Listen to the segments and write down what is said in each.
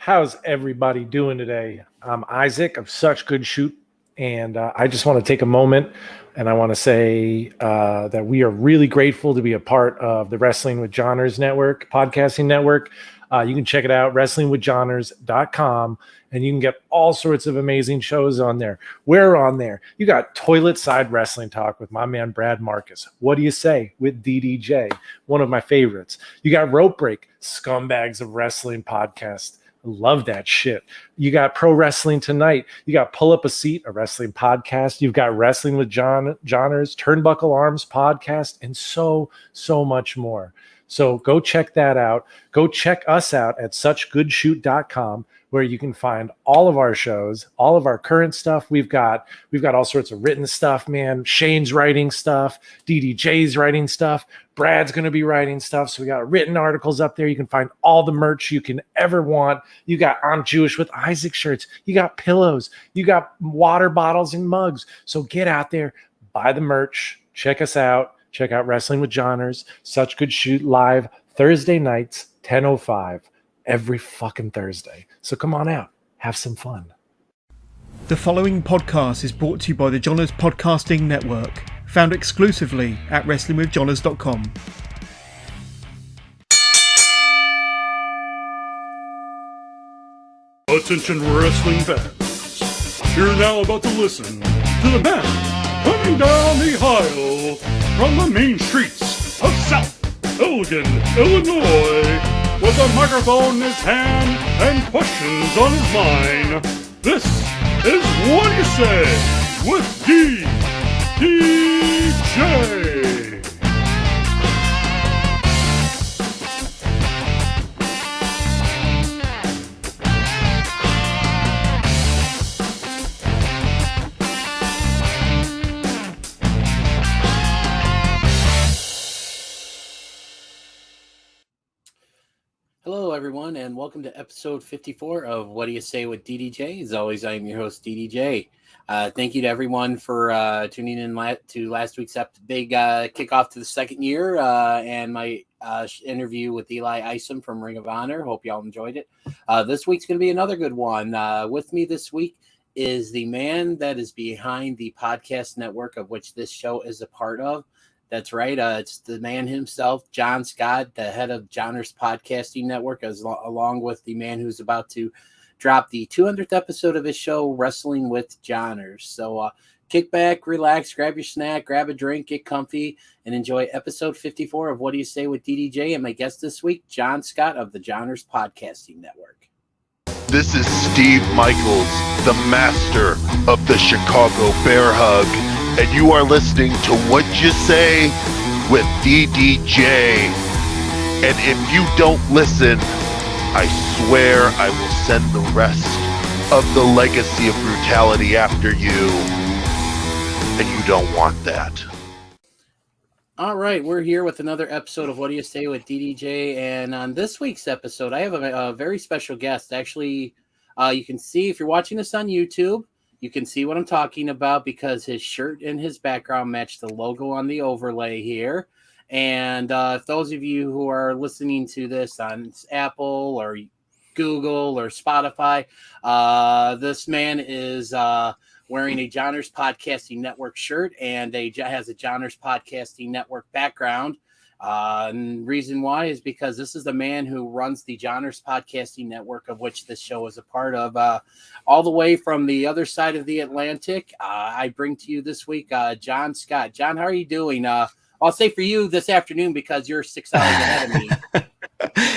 How's everybody doing today? I'm Isaac of Such Good Shoot, and I just want to take a moment and I want to say that we are really grateful to be a part of the Wrestling with Johners Network, podcasting network. You can check it out, wrestlingwithjohners.com, and you can get all sorts of amazing shows on there. We're on there. You got Toilet Side Wrestling Talk with my man Brad Marcus. What do you say with DDJ? One of my favorites. You got Rope Break, Scumbags of Wrestling podcast. Love that shit. You got Pro Wrestling Tonight. You got Pull Up a Seat, a wrestling podcast. You've got Wrestling with Johners, Turnbuckle Arms podcast, and so much more. So go check that out. Go check us out at suchgoodshoot.com, where you can find all of our shows, all of our current stuff. We've got all sorts of written stuff, man. Shane's writing stuff, DDJ's writing stuff, Brad's going to be writing stuff. So we got written articles up there. You can find all the merch you can ever want. You got I'm Jewish with Isaac shirts. You got pillows. You got water bottles and mugs. So get out there, buy the merch, check us out. Check out Wrestling with Johners, Such Good Shoot live Thursday nights, 10:05, every fucking Thursday. So come on out, have some fun. The following podcast is brought to you by the Johners Podcasting Network, found exclusively at wrestlingwithjohners.com. Attention wrestling fans, you're now about to listen to the man coming down the aisle from the main streets of South Elgin, Illinois, with a microphone in his hand and questions on his mind. This is Whaddya Say with DDJ. Hello, everyone, and welcome to episode 54 of Whaddya Say with DDJ. As always, I am your host, DDJ. Thank you to everyone for tuning in to last week's big kickoff to the second year and my interview with Eli Isom from Ring of Honor. Hope y'all enjoyed it. This week's going to be another good one. With me this week is the man that is behind the podcast network of which this show is a part of. That's right. It's the man himself, John Scott, the head of Johners Podcasting Network, along with the man who's about to drop the 200th episode of his show, Wrestling with Johners. So kick back, relax, grab your snack, grab a drink, get comfy, and enjoy episode 54 of Whaddya Say with DDJ. And my guest this week, John Scott of the Johners Podcasting Network. This is Steve Michaels, the master of the Chicago Bear Hug. And you are listening to Whaddya Say with DDJ. And if you don't listen, I swear I will send the rest of the legacy of brutality after you. And you don't want that. All right, we're here with another episode of Whaddya Say with DDJ. And on this week's episode, I have a very special guest. Actually, you can see, if you're watching this on YouTube, you can see what I'm talking about because his shirt and his background match the logo on the overlay here. And if those of you who are listening to this on Apple or Google or Spotify, this man is wearing a Johners Podcasting Network shirt and has a Johners Podcasting Network background. And reason why is because this is the man who runs the Johners Podcasting Network, of which this show is a part of, all the way from the other side of the Atlantic. I bring to you this week, John Scott. John, how are you doing? I'll say for you this afternoon because you're 6 hours ahead of me.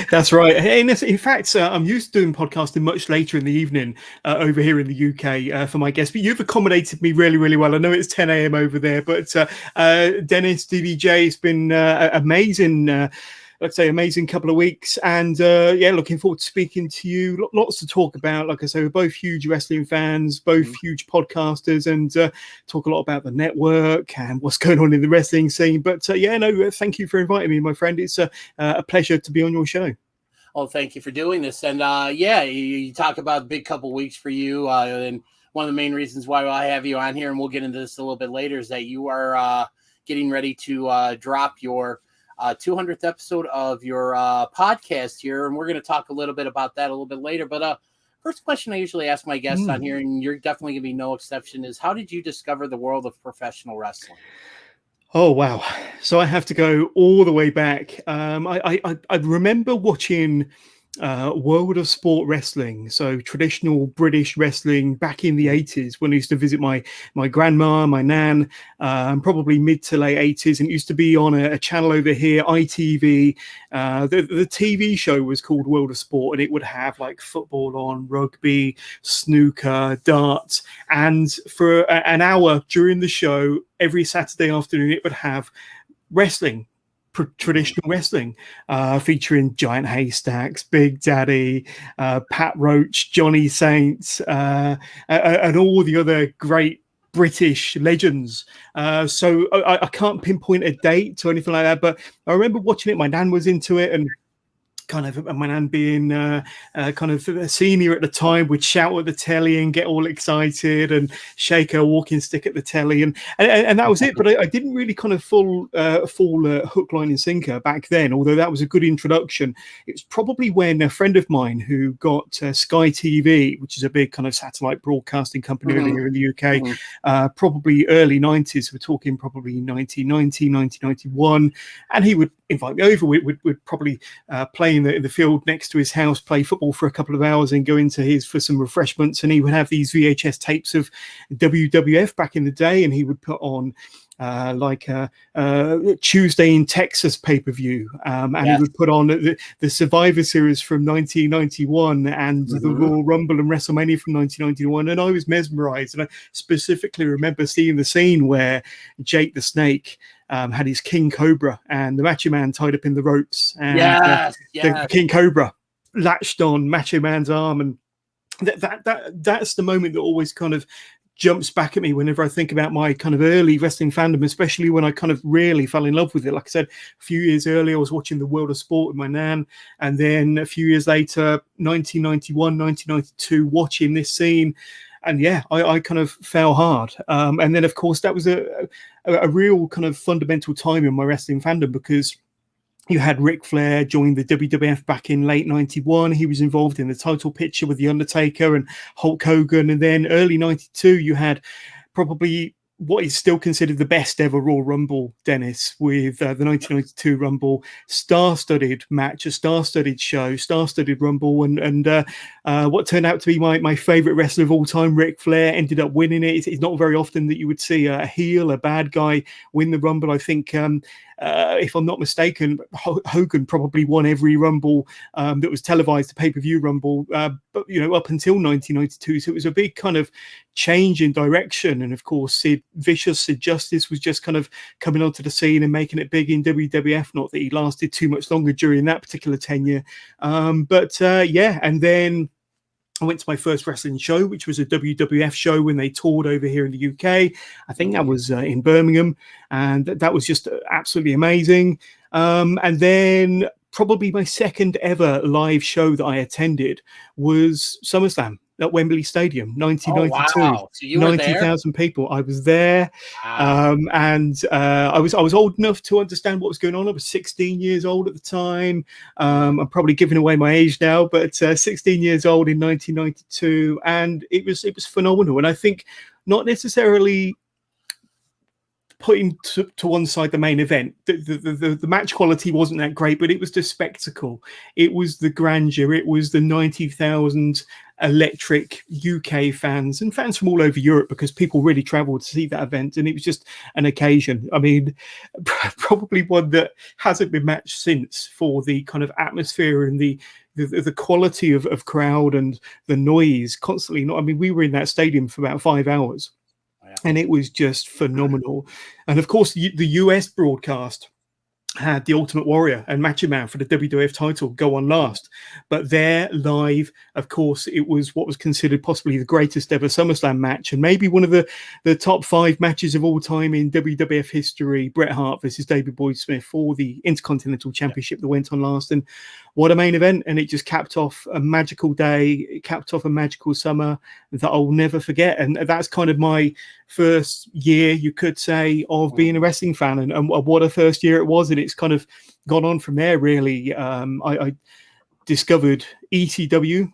That's right. And in fact, I'm used to doing podcasting much later in the evening over here in the UK for my guests, but you've accommodated me really, really well. I know it's 10 a.m. over there, but Dennis, DDJ, it's been amazing. Let's say amazing couple of weeks, and looking forward to speaking to you. Lots to talk about. Like I say, we're both huge wrestling fans, both huge podcasters, and talk a lot about the network and what's going on in the wrestling scene. But thank you for inviting me, my friend. It's a pleasure to be on your show. Oh, thank you for doing this. And you talk about a big couple weeks for you, and one of the main reasons why I have you on here, and we'll get into this a little bit later, is that you are getting ready to drop your 200th episode of your podcast here, and we're going to talk a little bit about that a little bit later. But first question I usually ask my guests on here, and you're definitely going to be no exception, is how did you discover the world of professional wrestling? Oh, wow. So I have to go all the way back. I remember watching World of Sport Wrestling, so traditional British wrestling back in the 80s when I used to visit my grandma, my nan, probably mid to late 80s, and it used to be on a channel over here, ITV. The TV show was called World of Sport, and it would have like football on, rugby, snooker, darts, and for an hour during the show every Saturday afternoon it would have wrestling, traditional wrestling, featuring Giant Haystacks, Big Daddy, Pat Roach, Johnny Saints, and all the other great British legends. So I can't pinpoint a date or anything like that, but I remember watching it. My nan was into it, and kind of my nan being kind of a senior at the time would shout at the telly and get all excited and shake her walking stick at the telly, and that was it. But I didn't really kind of fall hook, line and sinker back then, although that was a good introduction. It was probably when a friend of mine who got Sky TV, which is a big kind of satellite broadcasting company over here in the UK, probably early 90s, we're talking probably 1990, 1991, and he would invite me over. We'd probably play in the field next to his house, play football for a couple of hours, and go into his for some refreshments. And he would have these VHS tapes of WWF back in the day, and he would put on like Tuesday in Texas pay-per-view, and he would put on the Survivor Series from 1991 and the Royal Rumble and WrestleMania from 1991, and I was mesmerized. And I specifically remember seeing the scene where Jake the Snake had his King Cobra and the Macho Man tied up in the ropes, and the King Cobra latched on Macho Man's arm, and that's the moment that always kind of jumps back at me whenever I think about my kind of early wrestling fandom, especially when I kind of really fell in love with it. Like I said, a few years earlier, I was watching the World of Sport with my nan, and then a few years later, 1991, 1992, watching this scene. And yeah, I kind of fell hard. And then, of course, that was a real kind of fundamental time in my wrestling fandom, because you had Ric Flair join the WWF back in late 91. He was involved in the title picture with The Undertaker and Hulk Hogan. And then early 92, you had probably what is still considered the best ever Royal Rumble, Dennis, with the 1992 Rumble, star-studded match, a star-studded show, star-studded Rumble, and what turned out to be my favorite wrestler of all time, Ric Flair, ended up winning it. It's not very often that you would see a heel, a bad guy, win the Rumble. I think, if I'm not mistaken, Hogan probably won every Rumble that was televised, the pay-per-view Rumble, but up until 1992. So it was a big kind of change in direction. And of course, Sid Justice was just kind of coming onto the scene and making it big in WWF. Not that he lasted too much longer during that particular tenure, and then I went to my first wrestling show, which was a WWF show when they toured over here in the UK. I think that was in Birmingham, and that was just absolutely amazing. And then probably my second ever live show that I attended was Summerslam at Wembley Stadium, 1992. Oh, wow. So you were 90,000 people. I was there. Wow. And I was old enough to understand what was going on. I was 16 years old at the time. I'm probably giving away my age now, but 16 years old in 1992, and it was phenomenal. And I think not necessarily putting to one side the main event, the match quality wasn't that great, but it was the spectacle, it was the grandeur, it was the 90,000 electric UK fans and fans from all over Europe, because people really traveled to see that event, and it was just an occasion. I mean, probably one that hasn't been matched since, for the kind of atmosphere and the quality of crowd and the noise constantly. I mean, we were in that stadium for about 5 hours. And it was just phenomenal. And of course, the US broadcast had the Ultimate Warrior and Macho Man for the WWF title go on last. But there, live, of course, it was what was considered possibly the greatest ever SummerSlam match, and maybe one of the top 5 matches of all time in WWF history. Bret Hart versus David Boy Smith for the Intercontinental Championship that went on last. And what a main event. And it just capped off a magical day. It capped off a magical summer that I'll never forget. And that's kind of my first year, you could say, of being a wrestling fan, and what a first year it was. And it's kind of gone on from there, really. I discovered ECW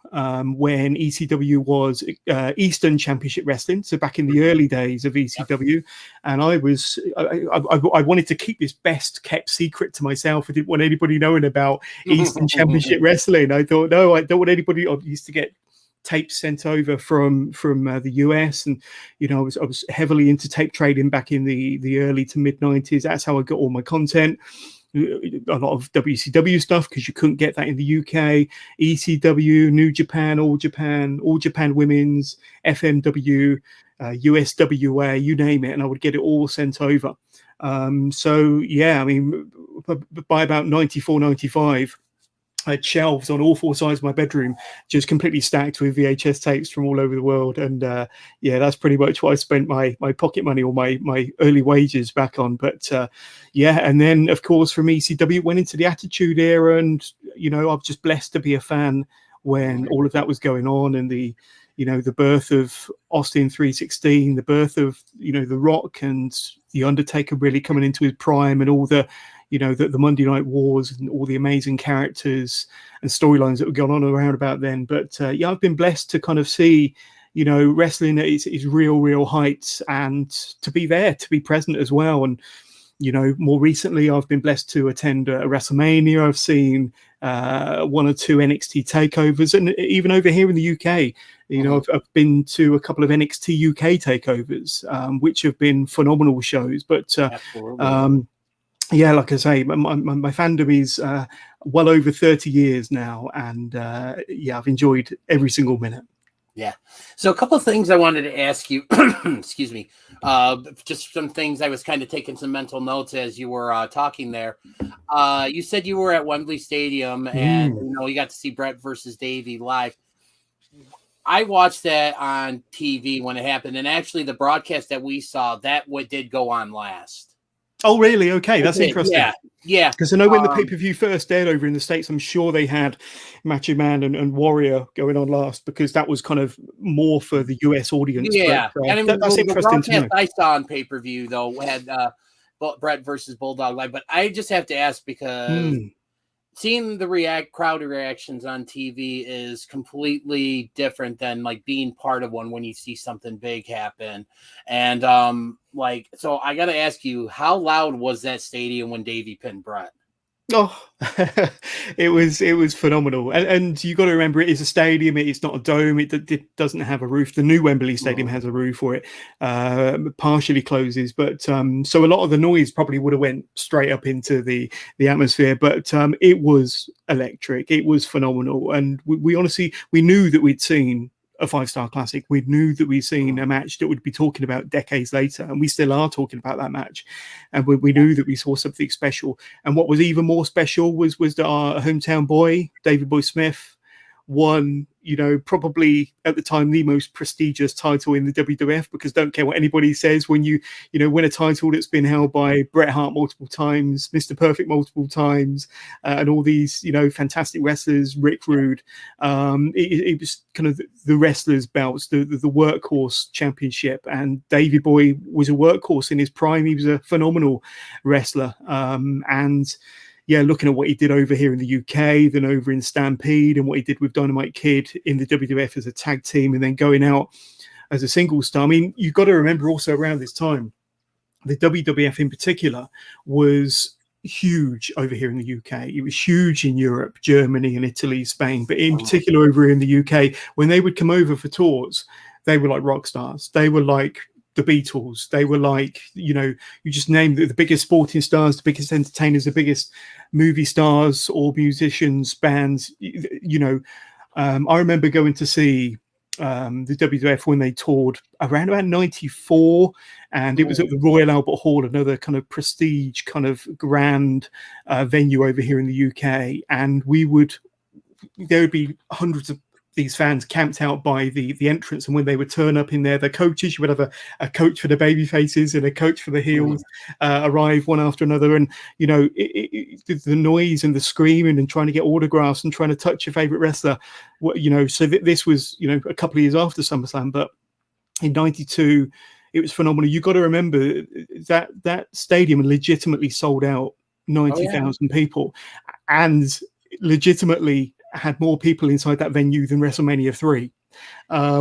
when ECW was Eastern Championship Wrestling, so back in the early days of ECW. And I wanted to keep this best kept secret to myself. I didn't want anybody knowing about Eastern Championship Wrestling. I thought, no, I don't want anybody. I used to get tapes sent over from the US, and I was heavily into tape trading back in the early to mid 90s. That's how I got all my content. A lot of WCW stuff, because you couldn't get that in the UK. ECW, New Japan, All Japan Women's, FMW, USWA, you name it, and I would get it all sent over. So yeah, I mean, by about 94, 95, I had shelves on all four sides of my bedroom, just completely stacked with VHS tapes from all over the world. And yeah, that's pretty much what I spent my pocket money or my early wages back on. But yeah, and then of course from ECW went into the Attitude Era, and I was just blessed to be a fan when all of that was going on, and the birth of Austin 316, the birth of The Rock and the Undertaker really coming into his prime, and all the the Monday Night Wars and all the amazing characters and storylines that were going on around about then. But yeah, I've been blessed to kind of see, wrestling at its real heights, and to be there, to be present as well. And, more recently, I've been blessed to attend a WrestleMania. I've seen one or two NXT takeovers, and even over here in the UK, I've been to a couple of NXT UK takeovers, which have been phenomenal shows. But yeah, like I say, my fandom is well over 30 years now, and yeah, I've enjoyed every single minute. Yeah. So a couple of things I wanted to ask you. Excuse me. Just some things. I was kind of taking some mental notes as you were talking there. You said you were at Wembley Stadium, and you got to see Bret versus Davey live. I watched that on TV when it happened, and actually the broadcast that we saw, that did go on last. Oh, really? Okay, that's interesting. Yeah. Because I know when the pay-per-view first aired over in the States, I'm sure they had Macho Man and Warrior going on last, because that was kind of more for the US audience. Yeah, but, and I mean, that's interesting to know. I saw on pay-per-view, though, had Bret versus Bulldog Live. But I just have to ask, because seeing the crowd reactions on TV is completely different than like being part of one when you see something big happen. And so I got to ask you, how loud was that stadium when Davey pinned Bret? Oh, it was phenomenal. And you got to remember, it is a stadium. It's not a dome. It doesn't have a roof. The new Wembley Stadium has a roof for it. Partially closes, but so a lot of the noise probably would have went straight up into the atmosphere. But it was electric. It was phenomenal. And we honestly, we knew that we'd seen a 5-star classic. We knew that we'd seen a match that we'd be talking about decades later, and we still are talking about that match. And we knew that we saw something special. And what was even more special was that our hometown boy, David Boy Smith, won, probably at the time the most prestigious title in the WWF, because don't care what anybody says, when you win a title that's been held by Bret Hart multiple times, Mr. Perfect multiple times, and all these fantastic wrestlers, Rick Rude. It was kind of the wrestlers' belts, the workhorse championship, and Davey Boy was a workhorse in his prime. He was a phenomenal wrestler, and yeah, looking at what he did over here in the UK, then over in Stampede, and what he did with Dynamite Kid in the WWF as a tag team, and then going out as a single star. I mean, you've got to remember also around this time, the WWF in particular was huge over here in the UK. It was huge in Europe, Germany and Italy, Spain, but in particular over in the UK, when they would come over for tours, they were like rock stars. They were like the Beatles. They were like, you just name the biggest sporting stars, the biggest entertainers, the biggest movie stars or musicians, bands. I remember going to see the WWF when they toured around about 94, and it was at the Royal Albert Hall, another kind of prestige, kind of grand venue over here in the UK. And there would be hundreds of these fans camped out by the entrance, and when they would turn up in their coaches, you would have a coach for the baby faces and a coach for the heels arrive one after another. And the noise and the screaming and trying to get autographs and trying to touch your favorite wrestler, so this was a couple of years after SummerSlam. But in 92, It was phenomenal. You got to remember that stadium legitimately sold out 90,000 people, and legitimately had more people inside that venue than WrestleMania 3.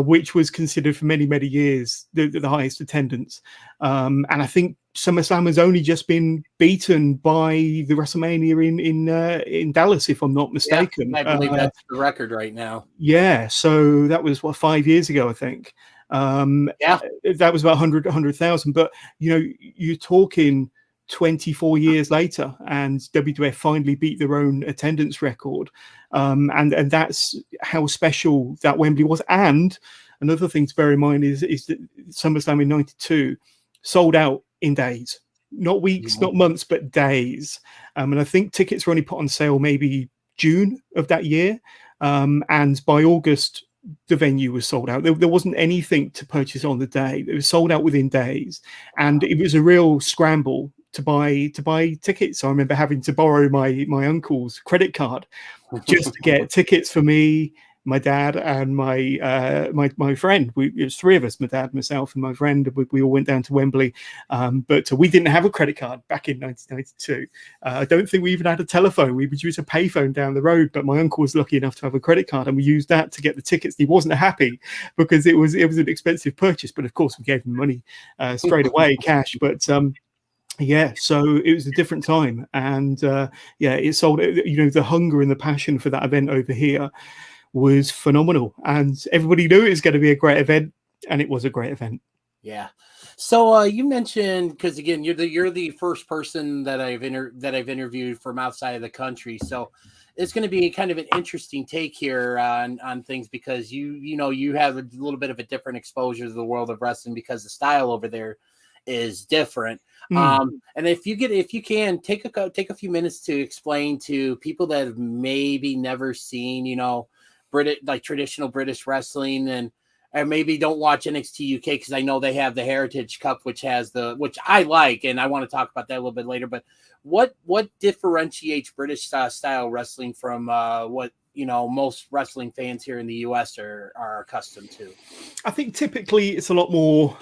Which was considered for many, many years the highest attendance. And I think SummerSlam has only just been beaten by the WrestleMania in Dallas, if I'm not mistaken. Yeah, I believe that's the record right now. Yeah, so that was 5 years ago, I think. That was about 100,000. But you're talking 24 years later, and WWF finally beat their own attendance record, and that's how special that Wembley was. And another thing to bear in mind is that SummerSlam in '92 sold out in days, not weeks, not months, but days. And I think tickets were only put on sale maybe June of that year, and by August the venue was sold out. There wasn't anything to purchase on the day. It was sold out within days, and it was a real scramble to buy tickets. I remember having to borrow my uncle's credit card just to get tickets for me, my dad, and my friend. It was three of us: my dad, myself, and my friend. We all went down to Wembley, but we didn't have a credit card back in 1992. I don't think we even had a telephone. We would use a payphone down the road, but my uncle was lucky enough to have a credit card, and we used that to get the tickets. He wasn't happy because it was an expensive purchase, but of course we gave him money straight away, cash. But yeah, so it was a different time, and it sold. The hunger and the passion for that event over here was phenomenal, and everybody knew it was going to be a great event, and it was a great event. Yeah. So you mentioned, because again, you're the first person that I've interviewed from outside of the country, so it's going to be kind of an interesting take here on things, because you have a little bit of a different exposure to the world of wrestling, because the style over there is different. And if you can take a few minutes to explain to people that have maybe never seen traditional British wrestling, and maybe don't watch NXT UK, because I know they have the Heritage Cup, which I like, and I want to talk about that a little bit later. But what differentiates British style wrestling from what most wrestling fans here in the US are accustomed to? I think typically it's a lot more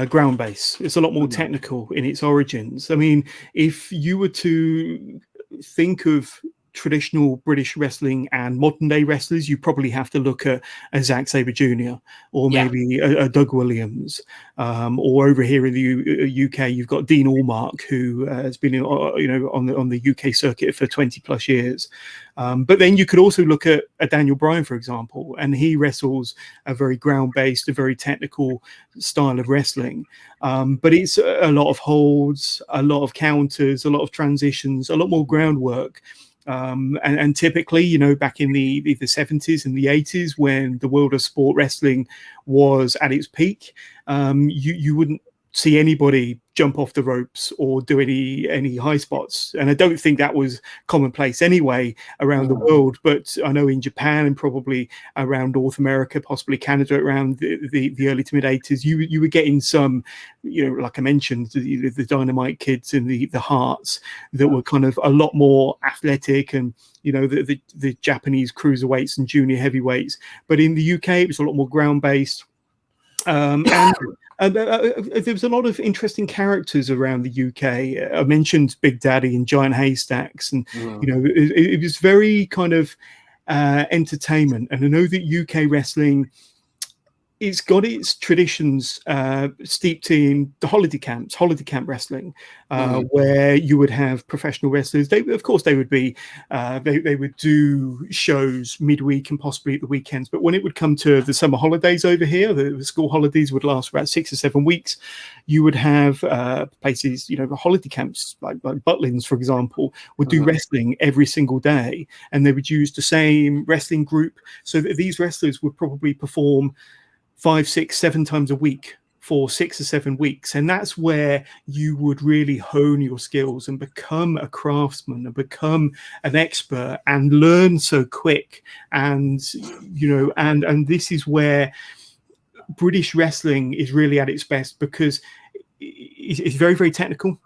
ground based. It's a lot more technical in its origins. I mean, if you were to think of traditional British wrestling and modern day wrestlers, you probably have to look at a Zack Sabre Jr. or maybe a Doug Williams, or over here in the UK, you've got Dean Allmark, who has been on the UK circuit for 20 plus years. But then you could also look at Daniel Bryan, for example, and he wrestles a very ground-based, a very technical style of wrestling. But it's a lot of holds, a lot of counters, a lot of transitions, a lot more groundwork. And typically, back in the 70s and the 80s, when the world of sport wrestling was at its peak, you wouldn't see anybody jump off the ropes or do any high spots, and I don't think that was commonplace anyway around the world. But I know in Japan and probably around North America, possibly Canada, around the early to mid 80s, you were getting some, like I mentioned, the Dynamite Kids and the Hearts that were kind of a lot more athletic, and the Japanese cruiserweights and junior heavyweights. But in the UK, it was a lot more ground based. And there was a lot of interesting characters around the UK. I mentioned Big Daddy and Giant Haystacks, and it was very kind of entertainment. And I know that UK wrestling, it's got its traditions steeped in the holiday camp wrestling, where you would have professional wrestlers. They would be, they would do shows midweek and possibly at the weekends. But when it would come to the summer holidays over here, the school holidays would last about 6 or 7 weeks. You would have places, holiday camps like Butlins, for example, would do wrestling every single day, and they would use the same wrestling group, so that these wrestlers would probably perform 5, 6, 7 times a week for 6 or 7 weeks. And that's where you would really hone your skills and become a craftsman and become an expert and learn so quick. And, and this is where British wrestling is really at its best, because it's very, very technical,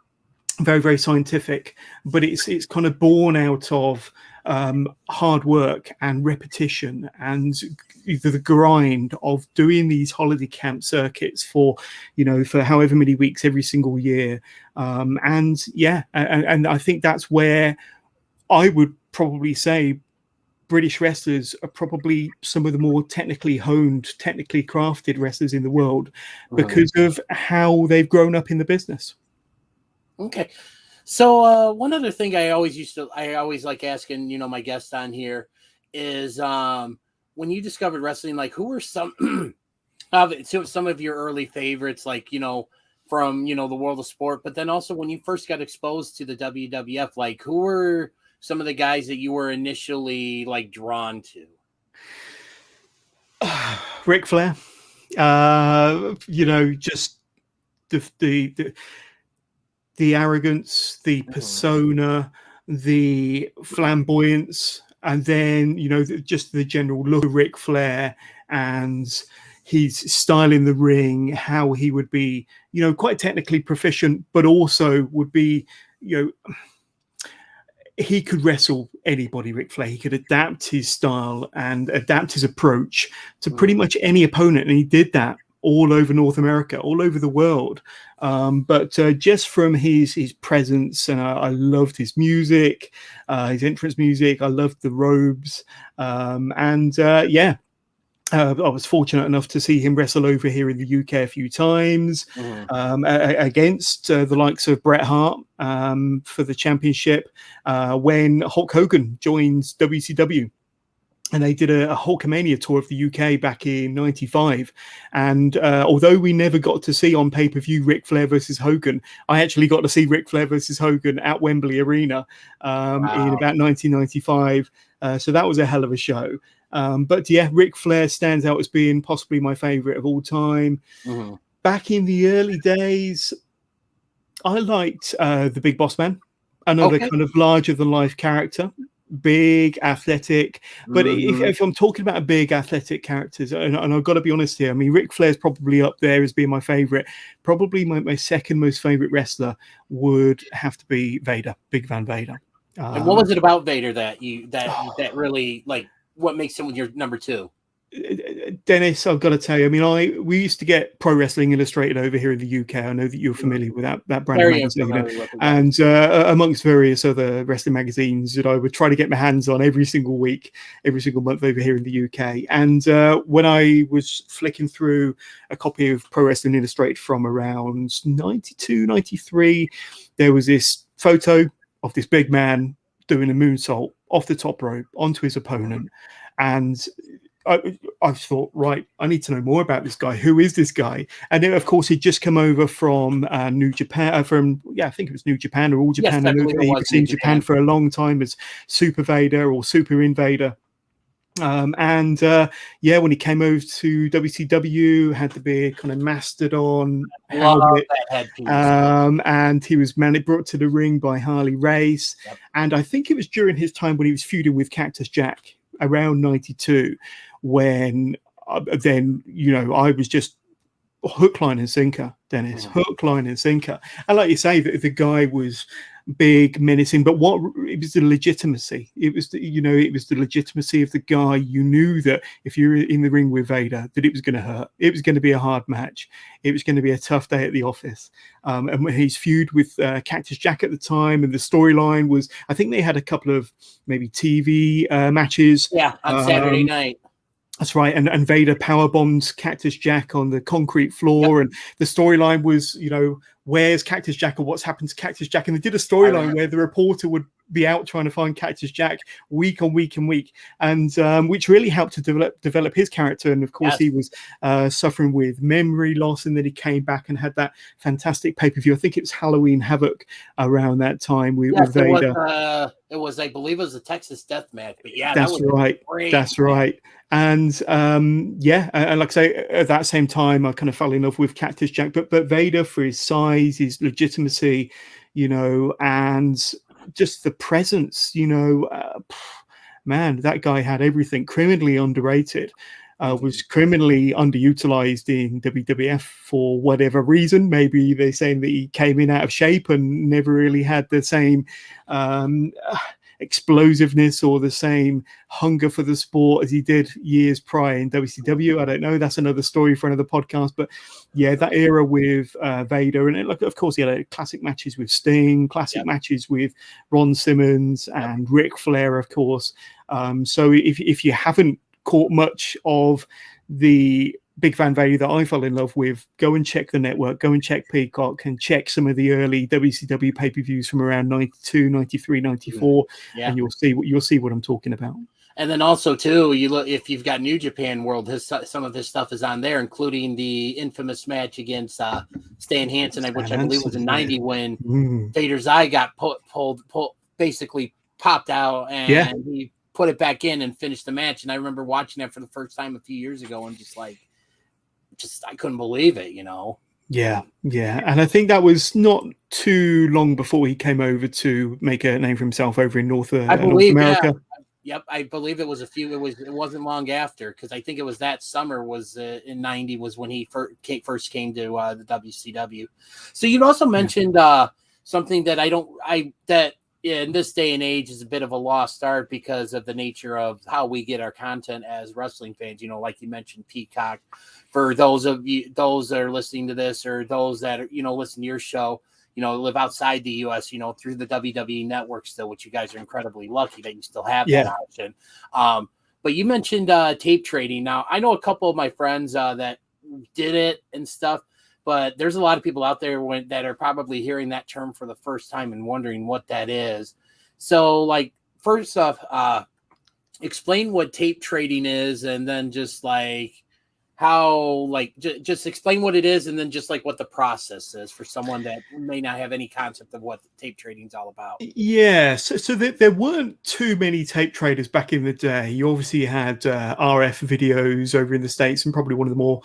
very, very scientific, but it's kind of born out of hard work and repetition and the grind of doing these holiday camp circuits for however many weeks every single year. And I think that's where I would probably say British wrestlers are probably some of the more technically honed, technically crafted wrestlers in the world because of how they've grown up in the business. Okay. So one other thing I always like asking, my guests on here is when you discovered wrestling, like who were some of your early favorites, like, from, the world of sport, but then also when you first got exposed to the WWF, like who were some of the guys that you were initially like drawn to? Ric Flair, just the arrogance, the persona, the flamboyance, and then just the general look of Ric Flair and his style in the ring, how he would be quite technically proficient, but also would be he could wrestle anybody, Ric Flair. He could adapt his style and adapt his approach to pretty much any opponent. And he did that all over North America, all over the world. But just from his presence, and I loved his music, his entrance music. I loved the robes. I was fortunate enough to see him wrestle over here in the UK a few times against the likes of Bret Hart for the championship when Hulk Hogan joined WCW. And they did a Hulkamania tour of the UK back in '95. And although we never got to see on pay-per-view Ric Flair versus Hogan, I actually got to see Ric Flair versus Hogan at Wembley Arena in about 1995. So that was a hell of a show. But yeah, Ric Flair stands out as being possibly my favorite of all time. Back in the early days, I liked the Big Boss Man, another kind of larger than life character, big, athletic. But if I'm talking about big athletic characters, and I've got to be honest here, I mean, Ric Flair's probably up there as being my favorite. Probably my second most favorite wrestler would have to be Vader, Big Van Vader. And what was it about Vader that really, like, what makes him your number two? Dennis, I've got to tell you, I mean, we used to get Pro Wrestling Illustrated over here in the UK. I know that you're familiar with that brand of magazine, and amongst various other wrestling magazines that I would try to get my hands on every single week, every single month over here in the UK. And when I was flicking through a copy of Pro Wrestling Illustrated from around 92, 93, there was this photo of this big man doing a moonsault off the top rope onto his opponent. And I thought, right, I need to know more about this guy. Who is this guy? And then, of course, he'd just come over from New Japan, I think it was New Japan or All Japan. Yes, He was in Japan for a long time as Super Vader or Super Invader. When he came over to WCW, had the big kind of mastodon helmet, and he was brought to the ring by Harley Race. Yep. And I think it was during his time when he was feuding with Cactus Jack around 92, when I was just hook, line and sinker, Dennis, hook, line and sinker. And like you say, the guy was big, menacing, but it was the legitimacy. It was the legitimacy of the guy. You knew that if you were in the ring with Vader, that it was going to hurt. It was going to be a hard match. It was going to be a tough day at the office. And when he's feud with Cactus Jack at the time, and the storyline was, I think they had a couple of maybe TV matches. Yeah, on Saturday night. That's right. And Vader powerbombed Cactus Jack on the concrete floor. Yep. And the storyline was, where's Cactus Jack or what's happened to Cactus Jack? And they did a storyline where the reporter would be out trying to find Cactus Jack week on week and week. And which really helped to develop his character. And of course, he was suffering with memory loss. And then he came back and had that fantastic pay-per-view. I think it was Halloween Havoc around that time with Vader. I believe it was a Texas Death Match. But yeah, that's right. Great. That's right. And and like I say, at that same time, I kind of fell in love with Cactus Jack, but Vader for his size, his legitimacy, and just the presence, man, that guy had everything. Criminally underrated, was criminally underutilized in WWF for whatever reason. Maybe they're saying that he came in out of shape and never really had the same explosiveness or the same hunger for the sport as he did years prior in WCW. I don't know. That's another story for another podcast. But yeah, that era with Vader, and of course, he had classic matches with Sting, classic matches with Ron Simmons and Ric Flair, of course. So if you haven't caught much of the big fan value that I fell in love with, go and check the network, go and check Peacock, and check some of the early WCW pay-per-views from around 92, 93, 94, and you'll see what I'm talking about. And then also too, you look, if you've got New Japan World, some of his stuff is on there, including the infamous match against Stan Hansen, which I believe was in '90 when Vader's eye got pulled, basically popped out, and he put it back in and finished the match. And I remember watching that for the first time a few years ago, and I couldn't believe it, Yeah. And I think that was not too long before he came over to make a name for himself over in North America. Yep, I believe it was it wasn't long after, because I think it was that summer was in '90 was when he first came to the WCW. So you'd also mentioned something that in this day and age is a bit of a lost art because of the nature of how we get our content as wrestling fans. Like you mentioned, Peacock. For those that are listening to this, or those that are, listen to your show, live outside the U.S., through the WWE network still, which you guys are incredibly lucky that you still have that option. But you mentioned tape trading. Now, I know a couple of my friends that did it and stuff, but there's a lot of people out there that are probably hearing that term for the first time and wondering what that is. So, first off, explain what tape trading is, and then just how, just explain what it is, and then just what the process is for someone that may not have any concept of what tape trading is all about. Yeah, so there weren't too many tape traders back in the day. You obviously had RF videos over in the States, and probably one of the more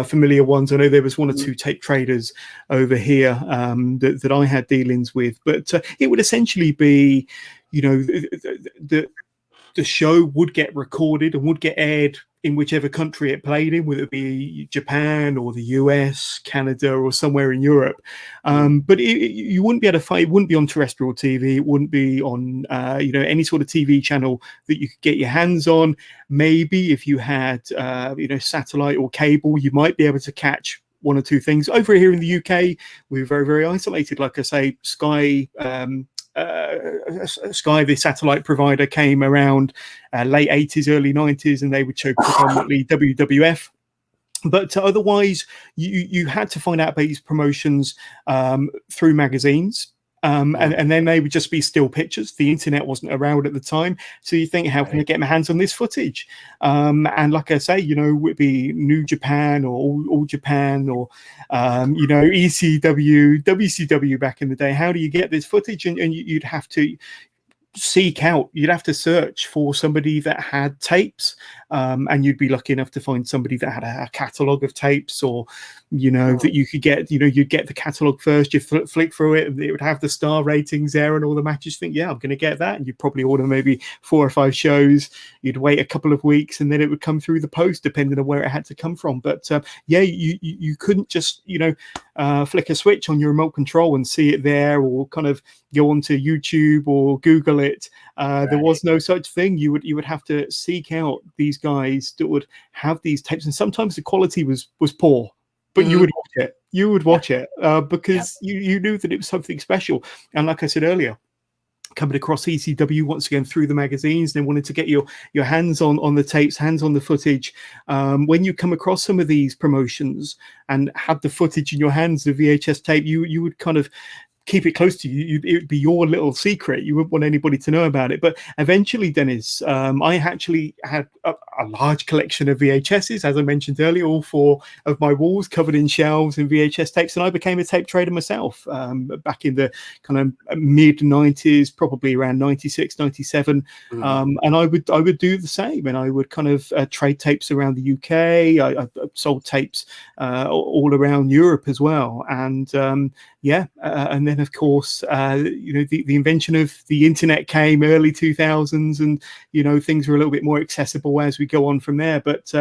familiar ones. I know there was one or two tape traders over here that I had dealings with, but it would essentially be, the show would get recorded and would get aired in whichever country it played in, whether it be Japan or the US, Canada, or somewhere in Europe. But you wouldn't be able to find, it wouldn't be on terrestrial TV. It wouldn't be on, any sort of TV channel that you could get your hands on. Maybe if you had, satellite or cable, you might be able to catch one or two things. Over here in the UK, we're very, very isolated. Like I say, Sky, the satellite provider, came around late 80s, early 90s, and they would show predominantly WWF. But otherwise, you had to find out about these promotions through magazines. And then they would just be still pictures. The internet wasn't around at the time. So you think, how can I get my hands on this footage? And like I say, would be New Japan or All Japan or, ECW, WCW back in the day. How do you get this footage? And you'd have to seek out, you'd have to search for somebody that had tapes, and you'd be lucky enough to find somebody that had a catalog of tapes, or that you could get, you'd get the catalog first, you flick through it, and it would have the star ratings there and all the matches. Think, I'm going to get that, and you'd probably order maybe 4 or 5 shows. You'd wait a couple of weeks, and then it would come through the post, depending on where it had to come from. But you couldn't just flick a switch on your remote control and see it there, or kind of go onto YouTube or Google it. There was no such thing. You would have to seek out these guys that would have these tapes, and sometimes the quality was poor, but you would watch it. You would watch it because you knew that it was something special. And like I said earlier, coming across ECW once again through the magazines, they wanted to get your hands on the tapes, hands on the footage. When you come across some of these promotions and had the footage in your hands, the VHS tape, you would kind of keep it close to you. It would be your little secret. You wouldn't want anybody to know about it. But eventually, Dennis, I actually had a large collection of VHSs, as I mentioned earlier, all 4 of my walls covered in shelves and VHS tapes. And I became a tape trader myself back in the kind of mid 90s, probably around 96, 97. And I would do the same. And I would kind of trade tapes around the UK. I sold tapes all around Europe as well. And and then of course, the invention of the internet came early 2000s, and things were a little bit more accessible as we go on from there. But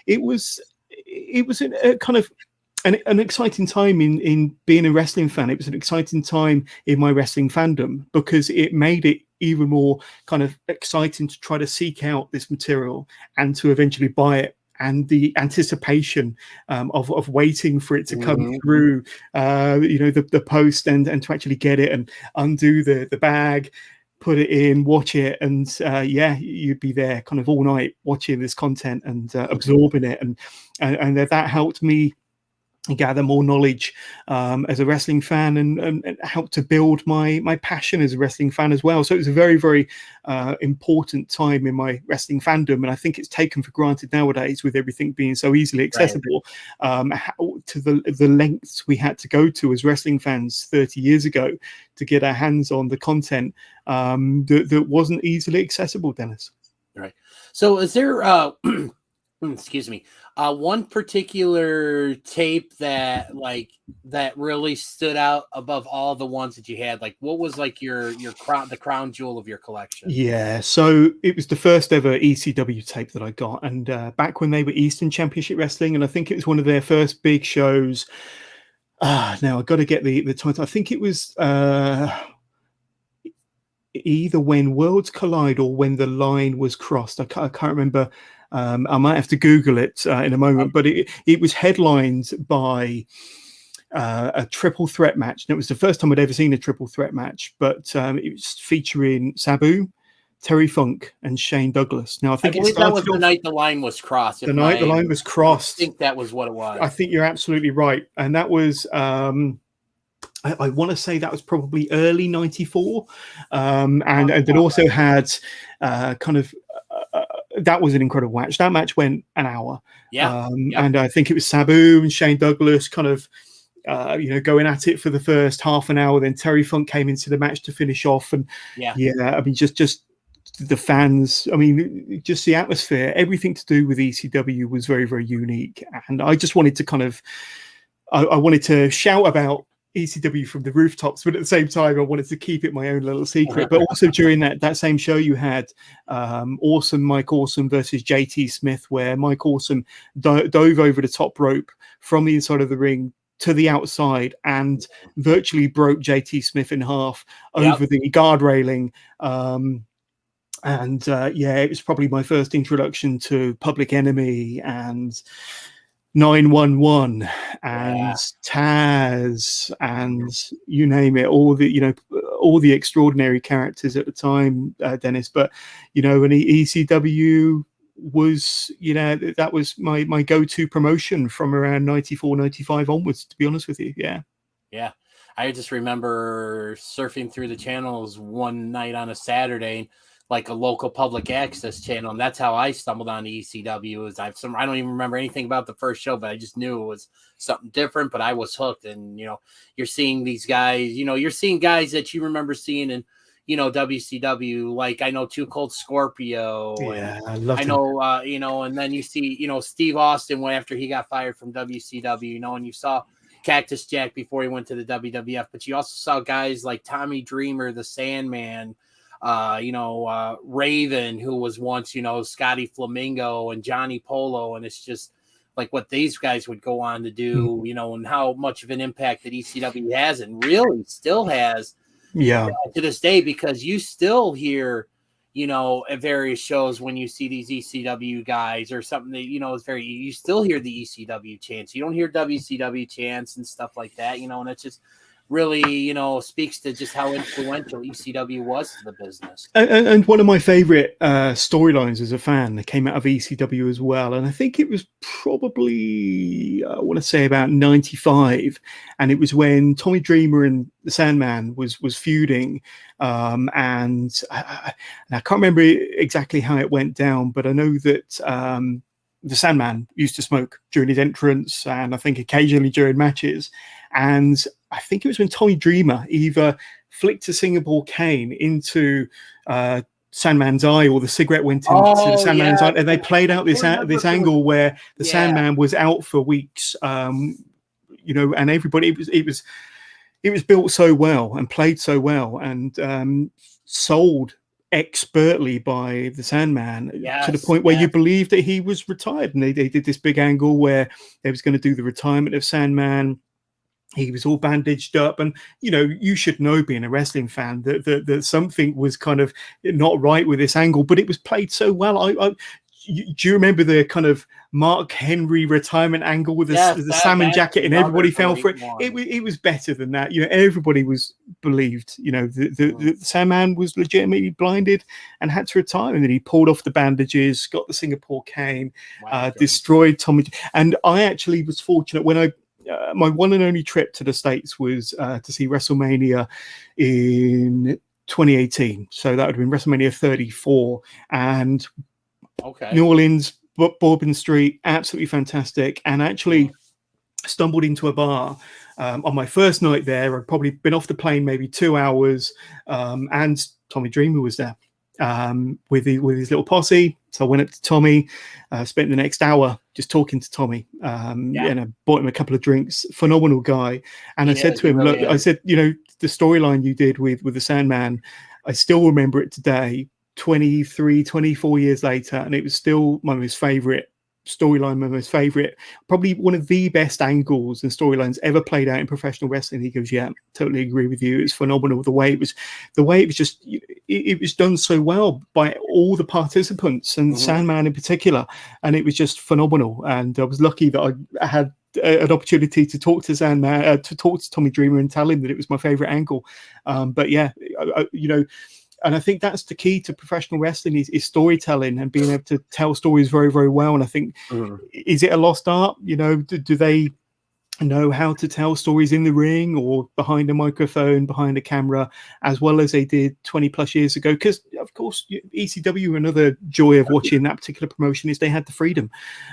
it was a kind of an exciting time in being a wrestling fan. It was an exciting time in my wrestling fandom because it made it even more kind of exciting to try to seek out this material and to eventually buy it. And the anticipation of waiting for it to come through, the post and to actually get it and undo the bag, put it in, watch it, and you'd be there kind of all night watching this content and absorbing it, and that helped me gather more knowledge as a wrestling fan and help to build my passion as a wrestling fan as well. So it was a very, very important time in my wrestling fandom, and I think it's taken for granted nowadays with everything being so easily accessible. To the lengths we had to go to as wrestling fans 30 years ago to get our hands on the content that wasn't easily accessible, Dennis. Right. So is there excuse me, one particular tape that really stood out above all the ones that you had? Like, what was like the crown jewel of your collection? Yeah, so it was the first ever ECW tape that I got, and back when they were Eastern Championship Wrestling, and I think it was one of their first big shows. Now I got to get the title. I think it was either When Worlds Collide or When the Line Was Crossed. I can't remember. I might have to Google it in a moment, but it was headlined by a triple threat match. And it was the first time I'd ever seen a triple threat match, but it was featuring Sabu, Terry Funk, and Shane Douglas. Now, I believe that was the night the line was crossed. The night the line was crossed. I think that was what it was. I think you're absolutely right. And that was... I want to say that was probably early '94, and it also had that was an incredible match. That match went an hour, and I think it was Sabu and Shane Douglas kind of going at it for the first half an hour. Then Terry Funk came into the match to finish off, and I mean just the fans. I mean, just the atmosphere, everything to do with ECW was very, very unique, and I just wanted to kind of I wanted to shout about ECW from the rooftops, but at the same time I wanted to keep it my own little secret. But also during that same show you had Mike Awesome versus JT Smith, where Mike Awesome dove over the top rope from the inside of the ring to the outside and virtually broke JT Smith in half over the guard railing. It was probably my first introduction to Public Enemy and 911 and Taz and you name it, all the extraordinary characters at the time, Dennis. But an ECW was that was my go-to promotion from around 94, 95 onwards, to be honest with you. I just remember surfing through the channels one night on a Saturday, like a local public access channel, and that's how I stumbled on ECW. I don't even remember anything about the first show, but I just knew it was something different. But I was hooked, and you're seeing these guys. You're seeing guys that you remember seeing in WCW. Like I know Too Cold Scorpio. I love. I know and then you see Steve Austin after he got fired from WCW. And you saw Cactus Jack before he went to the WWF, but you also saw guys like Tommy Dreamer, the Sandman. Raven, who was once, Scotty Flamingo and Johnny Polo. And it's just like what these guys would go on to do, and how much of an impact that ECW has and really still has to this day, because you still hear, at various shows when you see these ECW guys or something that, is you still hear the ECW chants. You don't hear WCW chants and stuff like that, and it's just really, speaks to just how influential ECW was to the business. And one of my favorite storylines as a fan that came out of ECW as well. And I think it was probably, I want to say about 95. And it was when Tommy Dreamer and the Sandman was feuding. And I can't remember exactly how it went down, but I know that the Sandman used to smoke during his entrance and I think occasionally during matches. And I think it was when Tommy Dreamer either flicked a Singapore cane into Sandman's eye, or the cigarette went into the Sandman's eye, and they played out this angle where the Sandman was out for weeks, and everybody it was built so well and played so well and sold expertly by the Sandman to the point where you believed that he was retired, and they did this big angle where they was going to do the retirement of Sandman. He was all bandaged up, and you should know, being a wrestling fan, that something was kind of not right with this angle, but it was played so well. Do you remember the kind of Mark Henry retirement angle with the salmon jacket, and everybody fell for it? It was better than that. Everybody believed. The Sandman was legitimately blinded and had to retire, and then he pulled off the bandages, got the Singapore cane, destroyed Tommy. And I actually was fortunate when my one and only trip to the States was to see WrestleMania in 2018. So that would have been WrestleMania 34, and New Orleans, Bourbon Street, absolutely fantastic. And actually stumbled into a bar on my first night there. I'd probably been off the plane maybe 2 hours, and Tommy Dreamer was there with his little posse. So I went up to Tommy, spent the next hour just talking to Tommy, and I bought him a couple of drinks. Phenomenal guy. And I said to him, look, I said, the storyline you did with the Sandman, I still remember it today, 23, 24 years later, and it was still my most favorite storyline, my most favorite, probably one of the best angles and storylines ever played out in professional wrestling. He goes, yeah, totally agree with you. It's phenomenal. The way it was just, it was done so well by all the participants, and Sandman in particular, and it was just phenomenal. And I was lucky that I had an opportunity to talk to Sandman, to talk to Tommy Dreamer and tell him that it was my favorite angle. But yeah, and I think that's the key to professional wrestling is storytelling and being able to tell stories very, very well. And I think, is it a lost art? Do they know how to tell stories in the ring or behind a microphone, behind a camera, as well as they did 20 plus years ago? Because of course, ECW, another joy of watching that particular promotion is they had the freedom,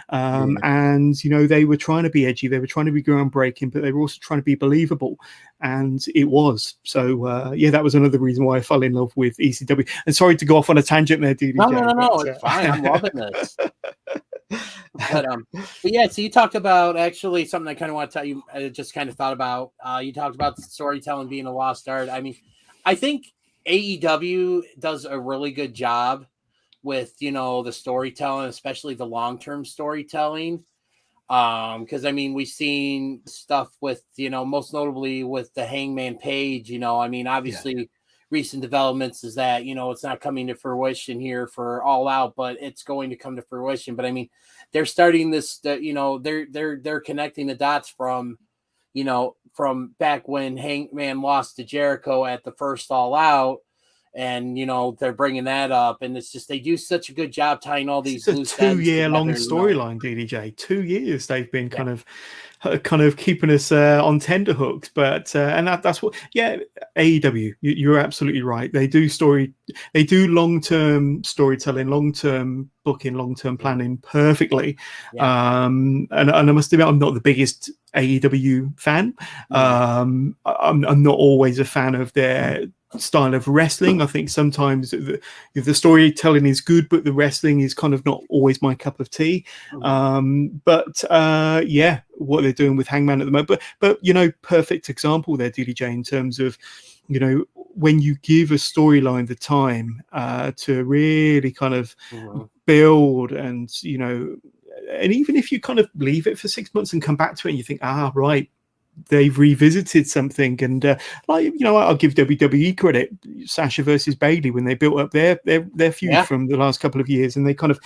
and they were trying to be edgy, they were trying to be groundbreaking, but they were also trying to be believable, and it was. So that was another reason why I fell in love with ECW. And sorry to go off on a tangent there, DDJ. No, it's fine. I'm loving this. But yeah, so you talked about actually something I kind of want to tell you. I just kind of thought about. You talked about storytelling being a lost art. I mean, I think AEW does a really good job with the storytelling, especially the long-term storytelling. Because I mean, we've seen stuff with most notably with the Hangman Page. I mean, obviously. Recent developments is that it's not coming to fruition here for All Out, but it's going to come to fruition. But I mean, they're starting this they're connecting the dots from back when Hangman lost to Jericho at the first All Out, and they're bringing that up, and it's just they do such a good job tying all these loose ends. 2-year long storyline, DDJ. 2 years they've been kind of keeping us on tenterhooks, but and that's what AEW, you're absolutely right. They do long-term storytelling, long-term booking, long-term planning perfectly. And I must admit, I'm not the biggest AEW fan. I'm not always a fan of their style of wrestling. I think sometimes the storytelling is good, but the wrestling is kind of not always my cup of tea. But what they're doing with Hangman at the moment, but perfect example there, DDJ, in terms of when you give a storyline the time to really kind of build, and and even if you kind of leave it for 6 months and come back to it and you think, right, they've revisited something, and I'll give WWE credit, Sasha versus Bayley, when they built up their feud from the last couple of years, and they kind of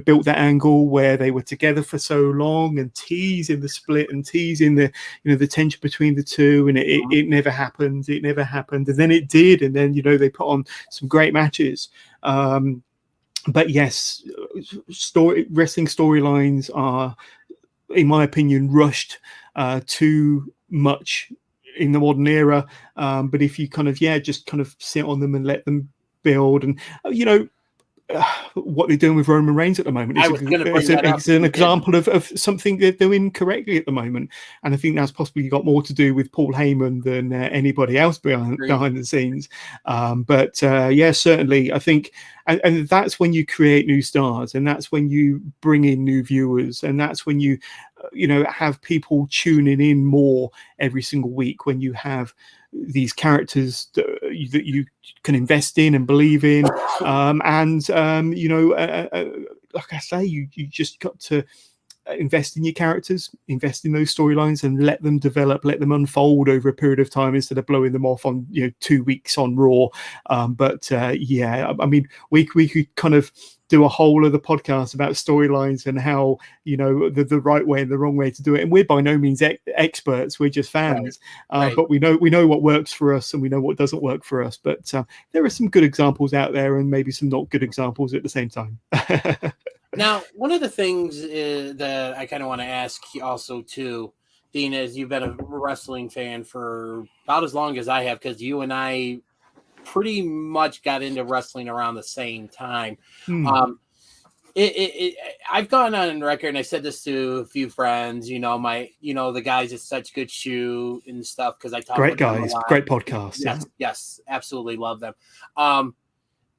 built that angle where they were together for so long, and teasing the split and teasing the the tension between the two, and it never happened, and then it did, and then they put on some great matches. But yes, wrestling storylines are, in my opinion, rushed too much in the modern era. But if you kind of just kind of sit on them and let them build, and what they're doing with Roman Reigns at the moment is an example of something they're doing correctly at the moment. And I think that's possibly got more to do with Paul Heyman than anybody else behind the scenes. But certainly I think, and that's when you create new stars, and that's when you bring in new viewers, and that's when you have people tuning in more every single week, when you have these characters that you can invest in and believe in, like I say, you just got to invest in your characters, invest in those storylines, and let them develop, let them unfold over a period of time instead of blowing them off on 2 weeks on Raw. Yeah, I mean, we could kind of do a whole other podcast about storylines and how the right way and the wrong way to do it. And we're by no means experts; we're just fans. Right. But we know what works for us and we know what doesn't work for us. But there are some good examples out there, and maybe some not good examples at the same time. Now, one of the things that I kind of want to ask also too, Dean, is you've been a wrestling fan for about as long as I have, because you and I pretty much got into wrestling around the same time. I've gone on record, and I said this to a few friends, the guys at Such Good Shoe and stuff, because I talk great with them guys, a lot. great podcast. Yes, absolutely love them.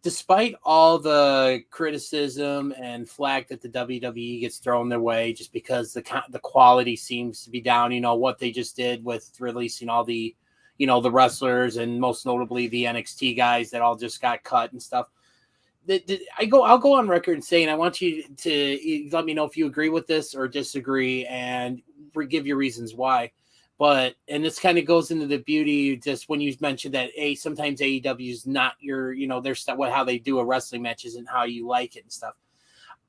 Despite all the criticism and flack that the WWE gets thrown their way, just because the quality seems to be down, what they just did with releasing all the, the wrestlers, and most notably the NXT guys that all just got cut and stuff. I'll go on record and saying I want you to let me know if you agree with this or disagree, and give your reasons why. And this kind of goes into the beauty, just when you mentioned that sometimes AEW is not your, their stuff, how they do a wrestling match isn't how you like it and stuff.